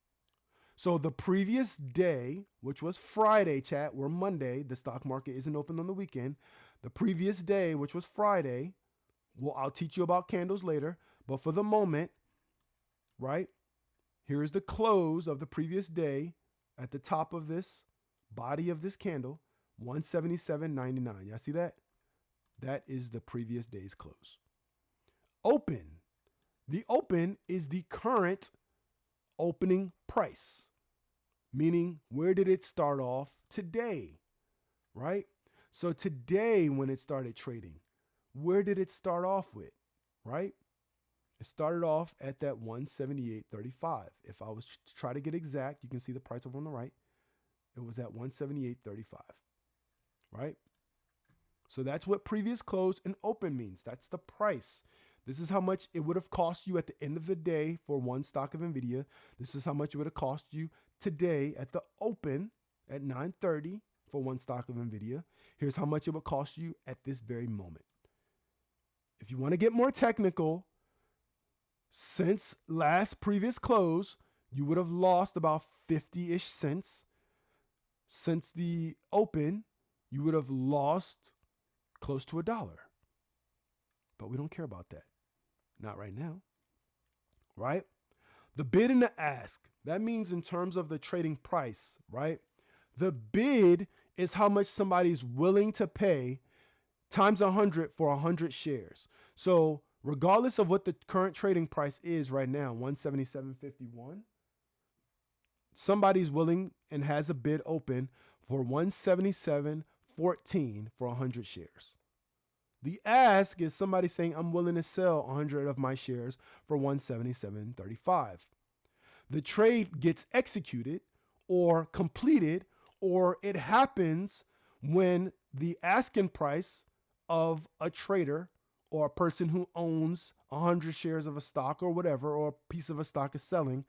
So the previous day, which was Friday, chat, we're Monday. The stock market isn't open on the weekend. The previous day, which was Friday, I'll teach you about candles later. But for the moment, right, here's the close of the previous day at the top of this body of this candle, 177.99. Y'all see that? That is the previous day's close. Open. The open is the current opening price, meaning where did it start off today, right? So today when it started trading, where did it start off with, right? It started off at that 178.35. If I was to try to get exact, you can see the price over on the right. It was at 178.35, right? So that's what previous close and open means. That's the price. This is how much it would have cost you at the end of the day for one stock of NVIDIA. This is how much it would have cost you today at the open at 9:30 for one stock of NVIDIA. Here's how much it would cost you at this very moment. If you want to get more technical, since last previous close, you would have lost about 50-ish cents. Since the open, you would have lost close to $1. But we don't care about that. Not right now, right? The bid and the ask, that means in terms of the trading price, right? The bid is how much somebody's willing to pay times 100 for 100 shares. So regardless of what the current trading price is right now, 177.51, somebody's willing and has a bid open for 177.14 for 100 shares. The ask is somebody saying, I'm willing to sell 100 of my shares for 177.35. The trade gets executed or completed, or it happens when the asking price of a trader or a person who owns 100 shares of a stock or whatever, or a piece of a stock is selling,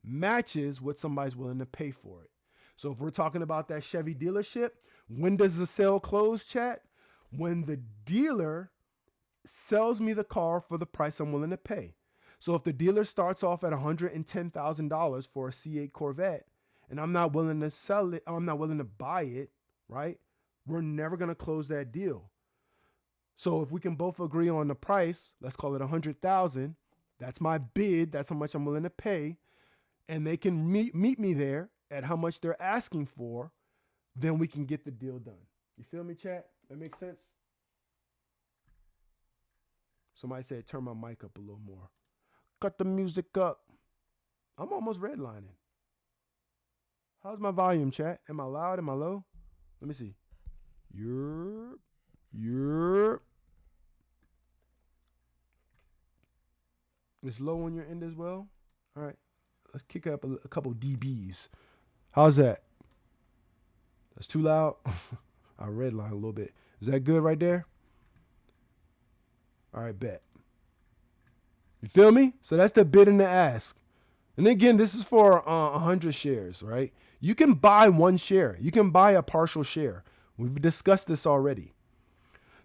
matches what somebody's willing to pay for it. So if we're talking about that Chevy dealership, when does the sale close, chat? When the dealer sells me the car for the price I'm willing to pay. So if the dealer starts off at $110,000 for a C8 Corvette, and I'm not willing to sell it, I'm not willing to buy it, right? We're never going to close that deal. So if we can both agree on the price, let's call it $100,000. That's my bid. That's how much I'm willing to pay. And they can meet me there at how much they're asking for, then we can get the deal done. You feel me, chat? That makes sense? Somebody said, turn my mic up a little more. Cut the music up. I'm almost redlining. How's my volume, chat? Am I loud? Am I low? Let me see. You're. It's low on your end as well. All right. Let's kick up a couple dBs. How's that? That's too loud. I redline a little bit. Is that good right there? All right, bet. You feel me? So that's the bid and the ask. And again, this is for 100 shares, right? You can buy one share. You can buy a partial share. We've discussed this already.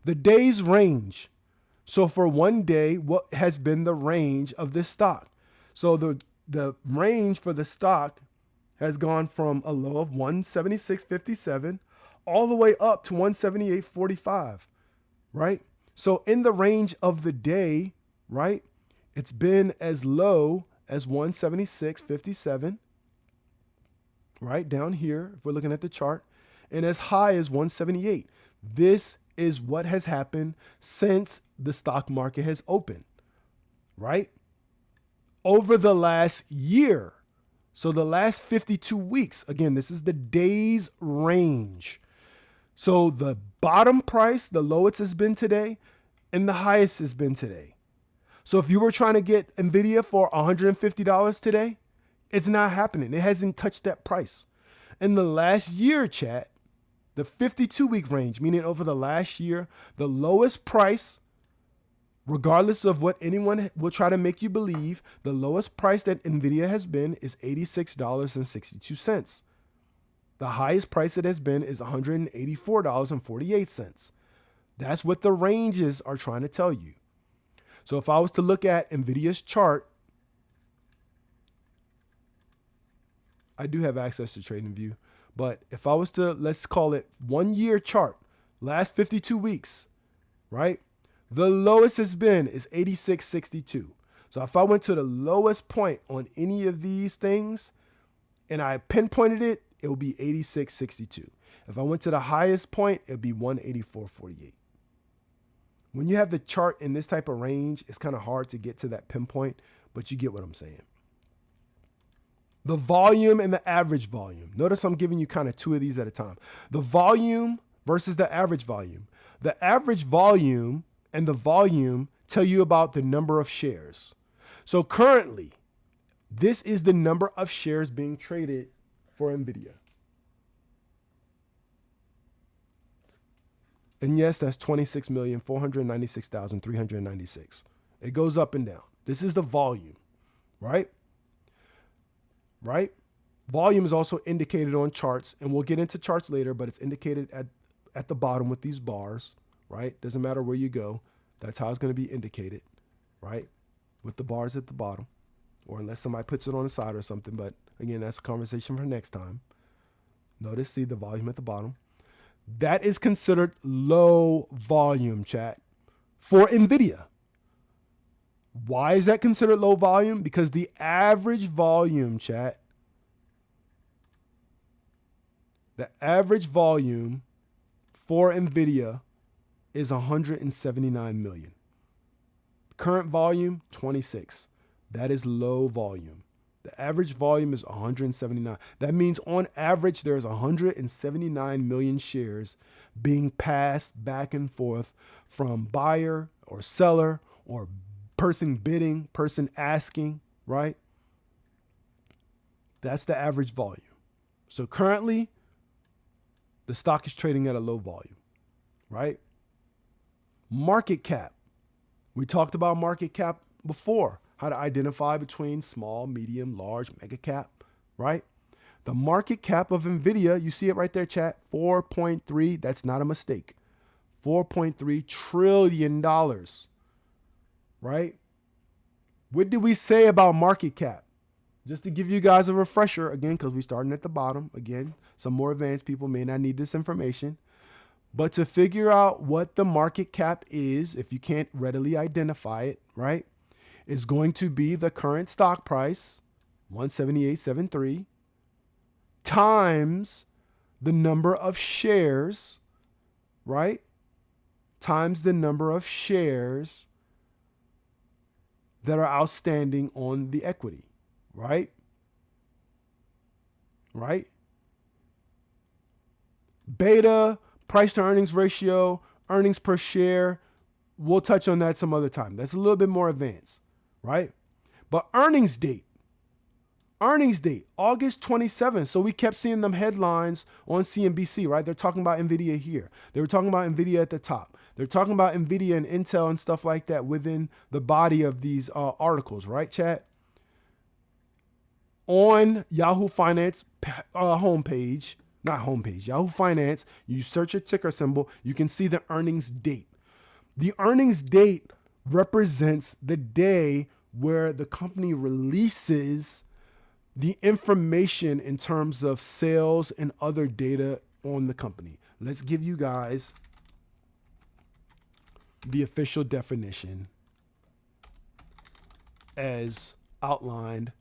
The days range. So for one day, what has been the range of this stock? So the range for the stock has gone from a low of 176.57 all the way up to 178.45, right? So in the range of the day, right, it's been as low as 176.57, right down here, if we're looking at the chart, and as high as 178. This is what has happened since the stock market has opened, right? Over the last year. So the last 52 weeks, again, this is the days range. So the bottom price, the lowest has been today, and the highest has been today. So if you were trying to get NVIDIA for $150 today, it's not happening. It hasn't touched that price. In the last year, chat, the 52-week range, meaning over the last year, the lowest price, regardless of what anyone will try to make you believe, the lowest price that NVIDIA has been is $86.62. The highest price it has been is $184.48. That's what the ranges are trying to tell you. So if I was to look at NVIDIA's chart, I do have access to TradingView, but if I was to, let's call it 1 year chart, last 52 weeks, right? The lowest has been is 86.62. So if I went to the lowest point on any of these things and I pinpointed it, it will be 86.62. If I went to the highest point, it would be 184.48. When you have the chart in this type of range, it's kind of hard to get to that pinpoint, but you get what I'm saying. The volume and the average volume. Notice I'm giving you kind of two of these at a time. The volume versus the average volume. The average volume and the volume tell you about the number of shares. So currently, this is the number of shares being traded for NVIDIA. And yes, that's 26,496,396. It goes up and down. This is the volume, right? Right? Volume is also indicated on charts, and we'll get into charts later, but it's indicated at the bottom with these bars, right? Doesn't matter where you go. That's how it's going to be indicated, right? With the bars at the bottom, or unless somebody puts it on the side or something. But again, that's a conversation for next time. Notice, see the volume at the bottom. That is considered low volume, chat, for NVIDIA. Why is that considered low volume? Because the average volume, chat, the average volume for NVIDIA is 179 million. Current volume, 26. That is low volume. The average volume is 179. That means on average, there's 179 million shares being passed back and forth from buyer or seller or person bidding, person asking, right? That's the average volume. So currently, the stock is trading at a low volume, right? Market cap. We talked about market cap before, how to identify between small, medium, large, mega cap, right? The market cap of NVIDIA, you see it right there, chat, 4.3, that's not a mistake. $4.3 trillion, right? What did we say about market cap? Just to give you guys a refresher, again, because we're starting at the bottom. Again, some more advanced people may not need this information. But to figure out what the market cap is, if you can't readily identify it, right, is going to be the current stock price, 178.73, times the number of shares, right, times the number of shares that are outstanding on the equity, right? Right? Beta, price to earnings ratio, earnings per share, we'll touch on that some other time. That's a little bit more advanced, right? But earnings date, August 27th. So we kept seeing them headlines on CNBC, right? They're talking about NVIDIA here. They were talking about NVIDIA at the top. They're talking about NVIDIA and Intel and stuff like that within the body of these articles, right, chat? On Yahoo Finance homepage, Yahoo Finance, you search your ticker symbol, you can see the earnings date. The earnings date represents the day where the company releases the information in terms of sales and other data on the company. Let's give you guys the official definition as outlined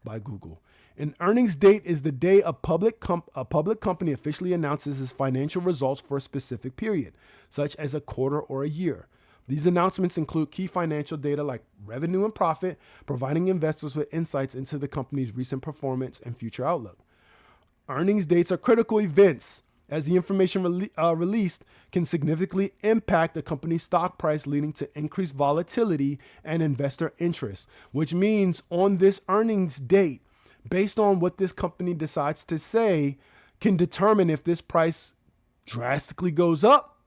by Google. An earnings date is the day a public company officially announces its financial results for a specific period, such as a quarter or a year. These announcements include key financial data like revenue and profit, providing investors with insights into the company's recent performance and future outlook. Earnings dates are critical events, as the information released can significantly impact the company's stock price, leading to increased volatility and investor interest, which means on this earnings date, based on what this company decides to say, can determine if this price drastically goes up,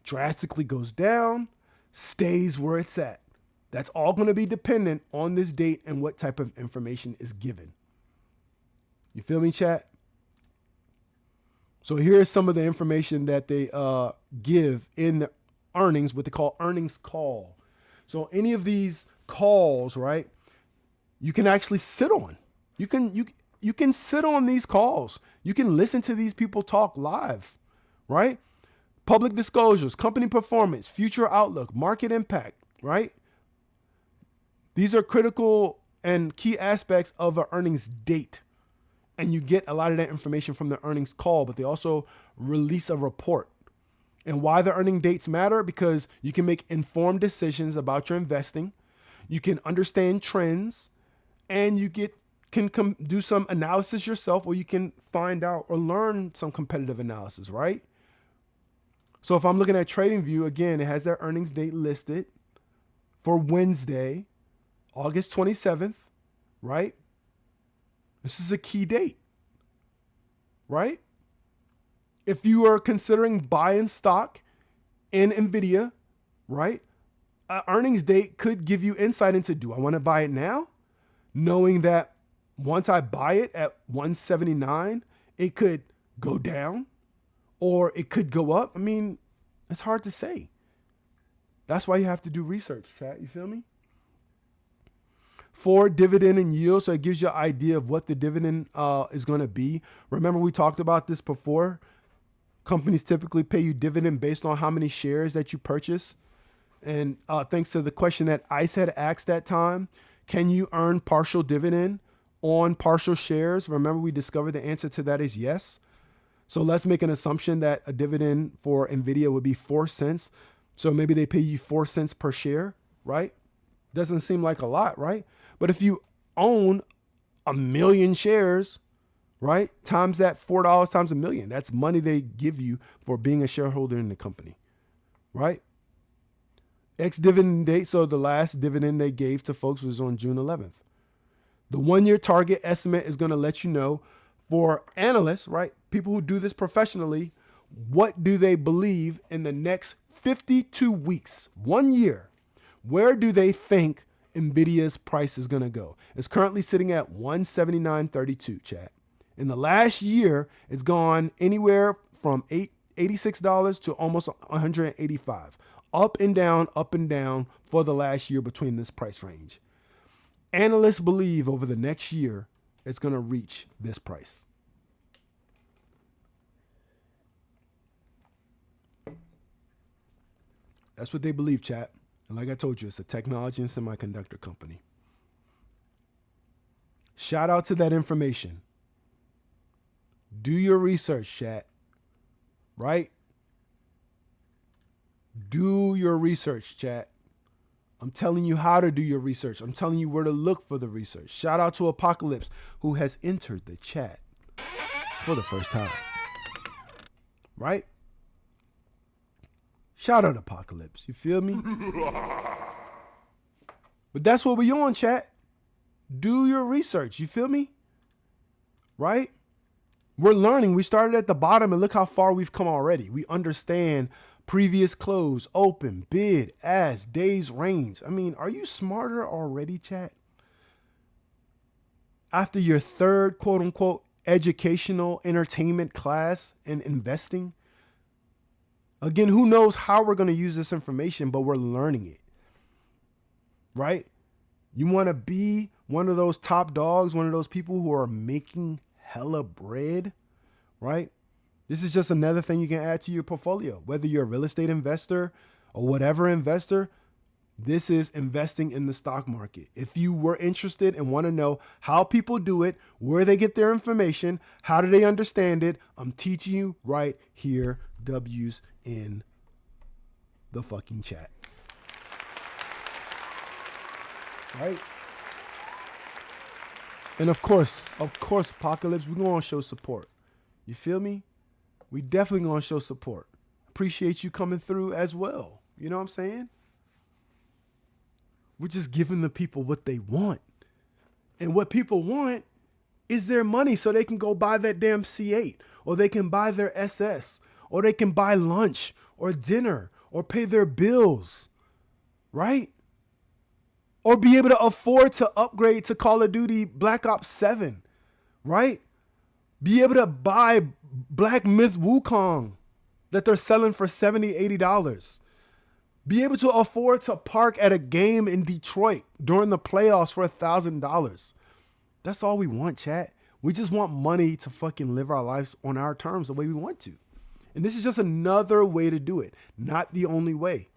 drastically goes down, stays where it's at. That's all going to be dependent on this date and what type of information is given. You feel me, chat? So here's some of the information that they give in the earnings, what they call earnings call. So any of these calls, right, you can actually sit on. You can sit on these calls. You can listen to these people talk live, right? Public disclosures, company performance, future outlook, market impact, right? These are critical and key aspects of an earnings date. And you get a lot of that information from the earnings call, but they also release a report. And why the earning dates matter? Because you can make informed decisions about your investing. You can understand trends, and you can do some analysis yourself, or you can find out or learn some competitive analysis, right? So if I'm looking at TradingView, again, it has their earnings date listed for Wednesday, August 27th, right? This is a key date, right? If you are considering buying stock in NVIDIA, right? An earnings date could give you insight into, do I want to buy it now? Knowing that once I buy it at 179, it could go down or it could go up. I mean, it's hard to say. That's why you have to do research, chat. You feel me? For dividend and yield, so it gives you an idea of what the dividend is going to be. Remember, we talked about this before. Companies typically pay you dividend based on how many shares that you purchase. And thanks to the question that ICE had asked that time, can you earn partial dividend on partial shares? Remember, we discovered the answer to that is yes. So let's make an assumption that a dividend for NVIDIA would be 4 cents. So maybe they pay you 4 cents per share, right? Doesn't seem like a lot, right? But if you own 1 million shares right? Times that $4 times a million. That's money they give you for being a shareholder in the company, right? Ex-dividend date, so the last dividend they gave to folks was on June 11th. The 1-year target estimate is going to let you know for analysts, right? People who do this professionally, what do they believe in the next 52 weeks, 1 year? Where do they think NVIDIA's price is going to go? It's currently sitting at 179.32, chat. In the last year, it's gone anywhere from $86 to almost $185. Up and down for the last year between this price range. Analysts believe over the next year, it's going to reach this price. That's what they believe, chat. And like I told you, it's a technology and semiconductor company. Shout out to that information. Do your research, chat. Right? Do your research, chat. I'm telling you how to do your research. I'm telling you where to look for the research. Shout out to Apocalypse, who has entered the chat for the first time. Right? Shout out Apocalypse. You feel me? But that's what we on, chat. Do your research. You feel me? Right? We're learning. We started at the bottom and look how far we've come already. We understand previous close, open, bid, ask, days, range. I mean, are you smarter already, chat? After your third, quote unquote, educational entertainment class in investing? Again, who knows how we're going to use this information, but we're learning it. Right? You want to be one of those top dogs, one of those people who are making hella bread, right? This is just another thing you can add to your portfolio. Whether you're a real estate investor or whatever investor, this is investing in the stock market. If you were interested and want to know how people do it, where they get their information, how do they understand it, I'm teaching you right here, W's in the fucking chat. Right? And of course, Apocalypse, we're going to show support. You feel me? We definitely going to show support. Appreciate you coming through as well. You know what I'm saying? We're just giving the people what they want. And what people want is their money so they can go buy that damn C8, or they can buy their SS, or they can buy lunch or dinner or pay their bills, right? Or be able to afford to upgrade to Call of Duty Black Ops 7, right? Be able to buy Black Myth Wukong that they're selling for $70, $80. Be able to afford to park at a game in Detroit during the playoffs for $1,000. That's all we want, chat. We just want money to fucking live our lives on our terms the way we want to. And this is just another way to do it, not the only way.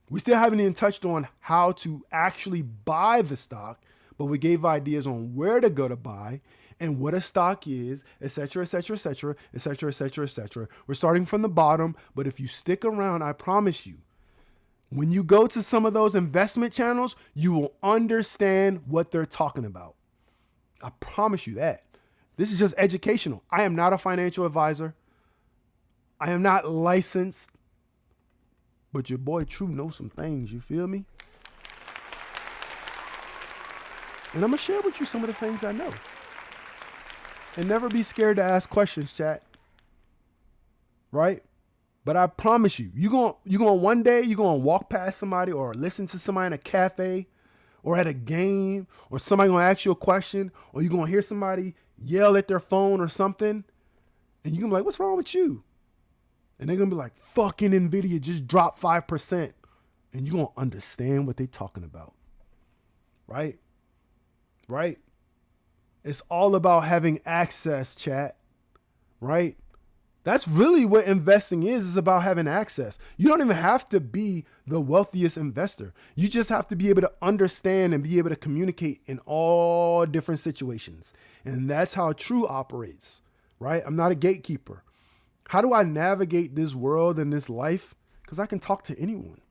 We still haven't even touched on how to actually buy the stock, but we gave ideas on where to go to buy and what a stock is, et cetera, et cetera, et cetera, et cetera, et cetera, et cetera. We're starting from the bottom, but if you stick around, I promise you, when you go to some of those investment channels, you will understand what they're talking about. I promise you that. This is just educational. I am not a financial advisor. I am not licensed. But your boy True knows some things, you feel me? And I'm going to share with you some of the things I know. And never be scared to ask questions, chat. Right? But I promise you, you're going one day, you're going to walk past somebody or listen to somebody in a cafe or at a game, or somebody going to ask you a question, or you're going to hear somebody yell at their phone or something. And you're going to be like, what's wrong with you? And they're going to be like, fucking NVIDIA just dropped 5%. And you're going to understand what they're talking about. Right? Right? It's all about having access, chat. Right? That's really what investing is about having access. You don't even have to be the wealthiest investor. You just have to be able to understand and be able to communicate in all different situations. And that's how True operates, right? I'm not a gatekeeper. How do I navigate this world and this life? Because I can talk to anyone.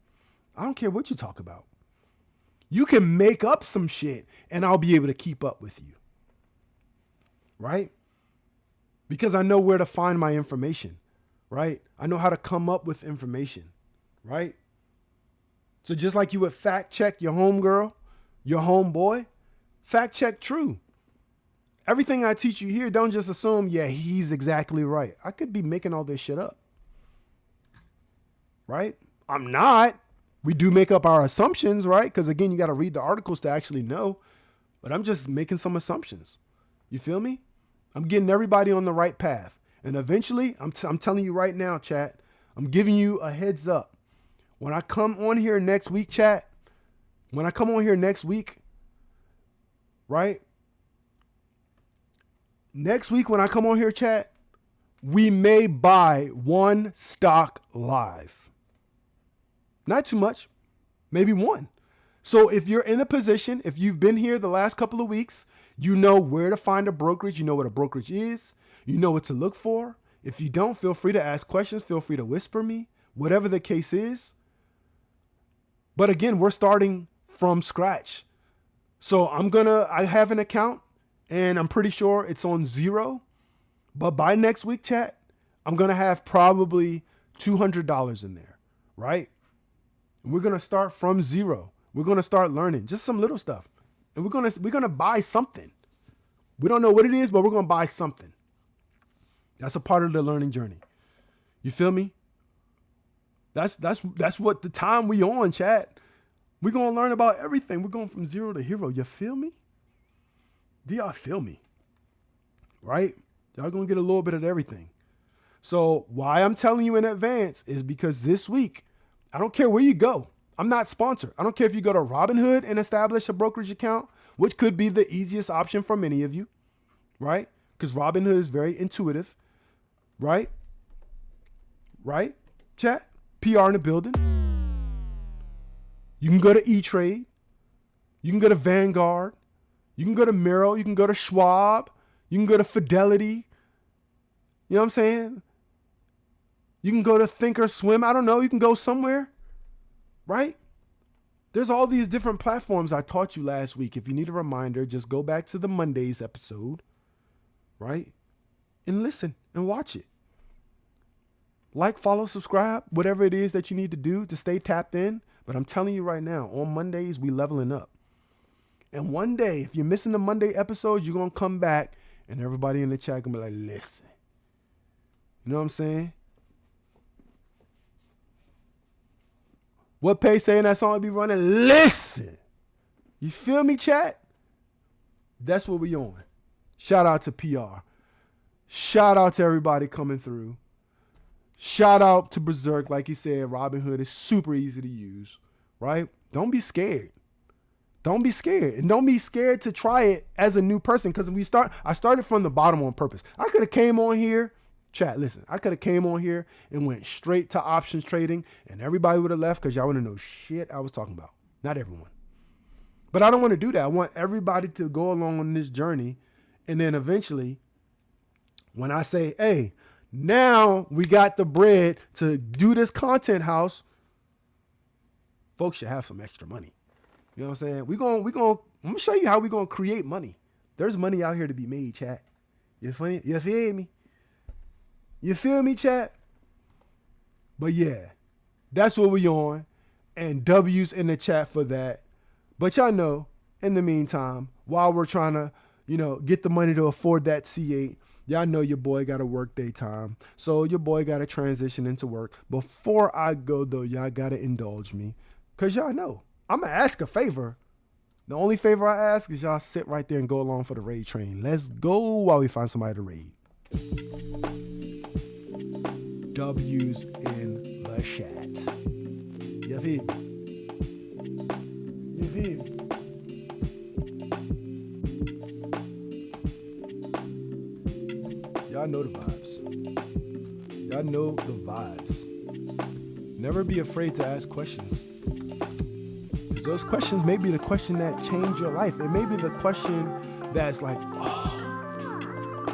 I don't care what you talk about. You can make up some shit and I'll be able to keep up with you. Right? because I know where to find my information, right? I know how to come up with information, right? So just like you would fact check your homegirl, your homeboy, fact check true. Everything I teach you here, don't just assume, yeah, he's exactly right. I could be making all this shit up, right? I'm not. We do make up our assumptions, right? Because again, you got to read the articles to actually know, but I'm just making some assumptions. You feel me? I'm getting everybody on the right path. And eventually, I'm telling you right now, chat, I'm giving you a heads up. When I come on here next week, chat, when I come on here next week, right? Next week, when I come on here, chat, we may buy one stock live. Not too much, maybe one. So if you're in a position, if you've been here the last couple of weeks, you know where to find a brokerage. You know what a brokerage is. You know what to look for. If you don't, feel free to ask questions. Feel free to whisper me, whatever the case is. But again, we're starting from scratch. So I have an account and I'm pretty sure it's on zero. But by next week, chat, I'm going to have probably $200 in there, right? And we're going to start from zero. We're going to start learning just some little stuff. And we're going to buy something. We don't know what it is, but we're going to buy something. That's a part of the learning journey. You feel me? That's what the time we on, chat. We're going to learn about everything. We're going from zero to hero. You feel me? Do y'all feel me? Right? Y'all going to get a little bit of everything. So why I'm telling you in advance is because this week, I don't care where you go. I'm not sponsored. I don't care if you go to Robinhood and establish a brokerage account, which could be the easiest option for many of you, right? Because Robinhood is very intuitive, right? Right? Chat? PR in the building. You can go to E-Trade. You can go to Vanguard. You can go to Merrill. You can go to Schwab. You can go to Fidelity. You know what I'm saying? You can go to Thinkorswim. I don't know. You can go somewhere. Right? There's all these different platforms I taught you last week. If you need a reminder, just go back to the Mondays episode, right? And listen and watch it. Like, follow, subscribe, whatever it is that you need to do to stay tapped in. But I'm telling you right now, on Mondays, we leveling up. And one day, if you're missing the Monday episodes, you're going to come back and everybody in the chat going to be like, listen. You know what I'm saying? What Pay saying that song be running? Listen. You feel me, chat? That's what we on. Shout out to PR. Shout out to everybody coming through. Shout out to Berserk. Like he said, Robinhood is super easy to use, right? Don't be scared. Don't be scared. And don't be scared to try it as a new person. Because I started from the bottom on purpose. I could have came on here. Chat, listen, I could have came on here and went straight to options trading and everybody would have left because y'all wouldn't know shit I was talking about. Not everyone. But I don't want to do that. I want everybody to go along on this journey. And then eventually, when I say, hey, now we got the bread to do this content house, folks should have some extra money. You know what I'm saying? I'm going to show you how we're going to create money. There's money out here to be made, chat. You feel me? You feel me, chat? But yeah, that's what we on. And W's in the chat for that. But y'all know, in the meantime, while we're trying to, get the money to afford that C8, y'all know your boy got to work daytime. So your boy got to transition into work. Before I go, though, y'all got to indulge me. Because y'all know, I'm going to ask a favor. The only favor I ask is y'all sit right there and go along for the raid train. Let's go while we find somebody to raid. W's in the chat. You feel me? You feel me? Y'all know the vibes. Y'all know the vibes. Never be afraid to ask questions. Because those questions may be the question that changed your life. It may be the question that's like, oh,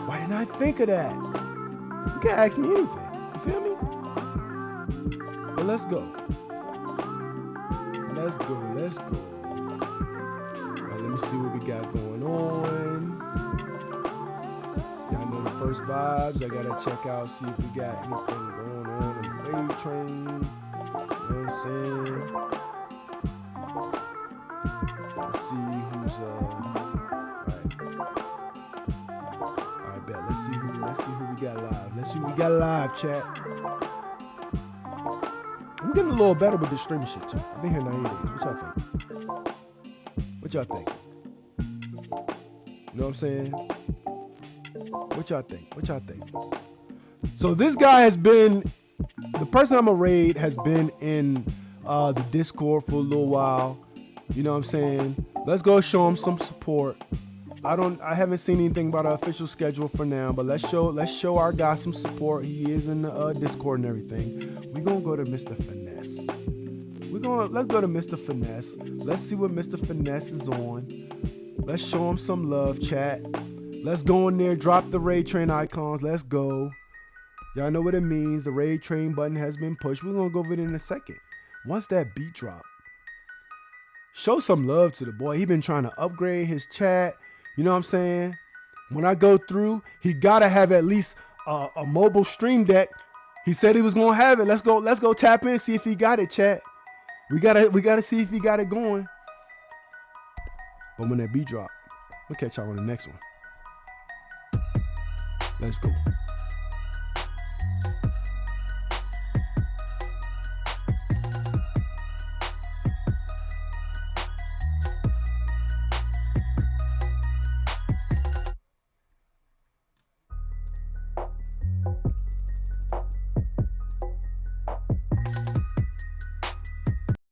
why didn't I think of that? You can ask me anything. You feel me? But let's go. Let's go. All right, let me see what we got going on. Y'all know go to First Vibes. I gotta check out, see if we got anything going on in the raid train. You know what I'm saying? Let's see who's alright, bet. Let's see who we got live. Let's see who we got live, chat. I'm getting a little better with this streaming shit too. I've been here 90 days. What y'all think? What y'all think? You know what I'm saying? What y'all think? What y'all think? So this guy has been, the person I'm gonna raid has been in the Discord for a little while. You know what I'm saying? Let's go show him some support. I haven't seen anything about an official schedule for now, but let's show our guy some support. He is in the Discord and everything. We're gonna go to Mr. Finesse. Let's go to Mr. Finesse. Let's see what Mr. Finesse is on. Let's show him some love, chat. Let's go in there, drop the raid train icons. Let's go. Y'all know what it means. The raid train button has been pushed. We're gonna go over it in a second. Once that beat drop, show some love to the boy. He been trying to upgrade his chat. You know what I'm saying? When I go through, he gotta have at least a mobile stream deck. He said he was gonna have it. Let's go tap in, see if he got it, chat. We gotta see if he got it going. But when that beat drop, we'll catch y'all on the next one. Let's go.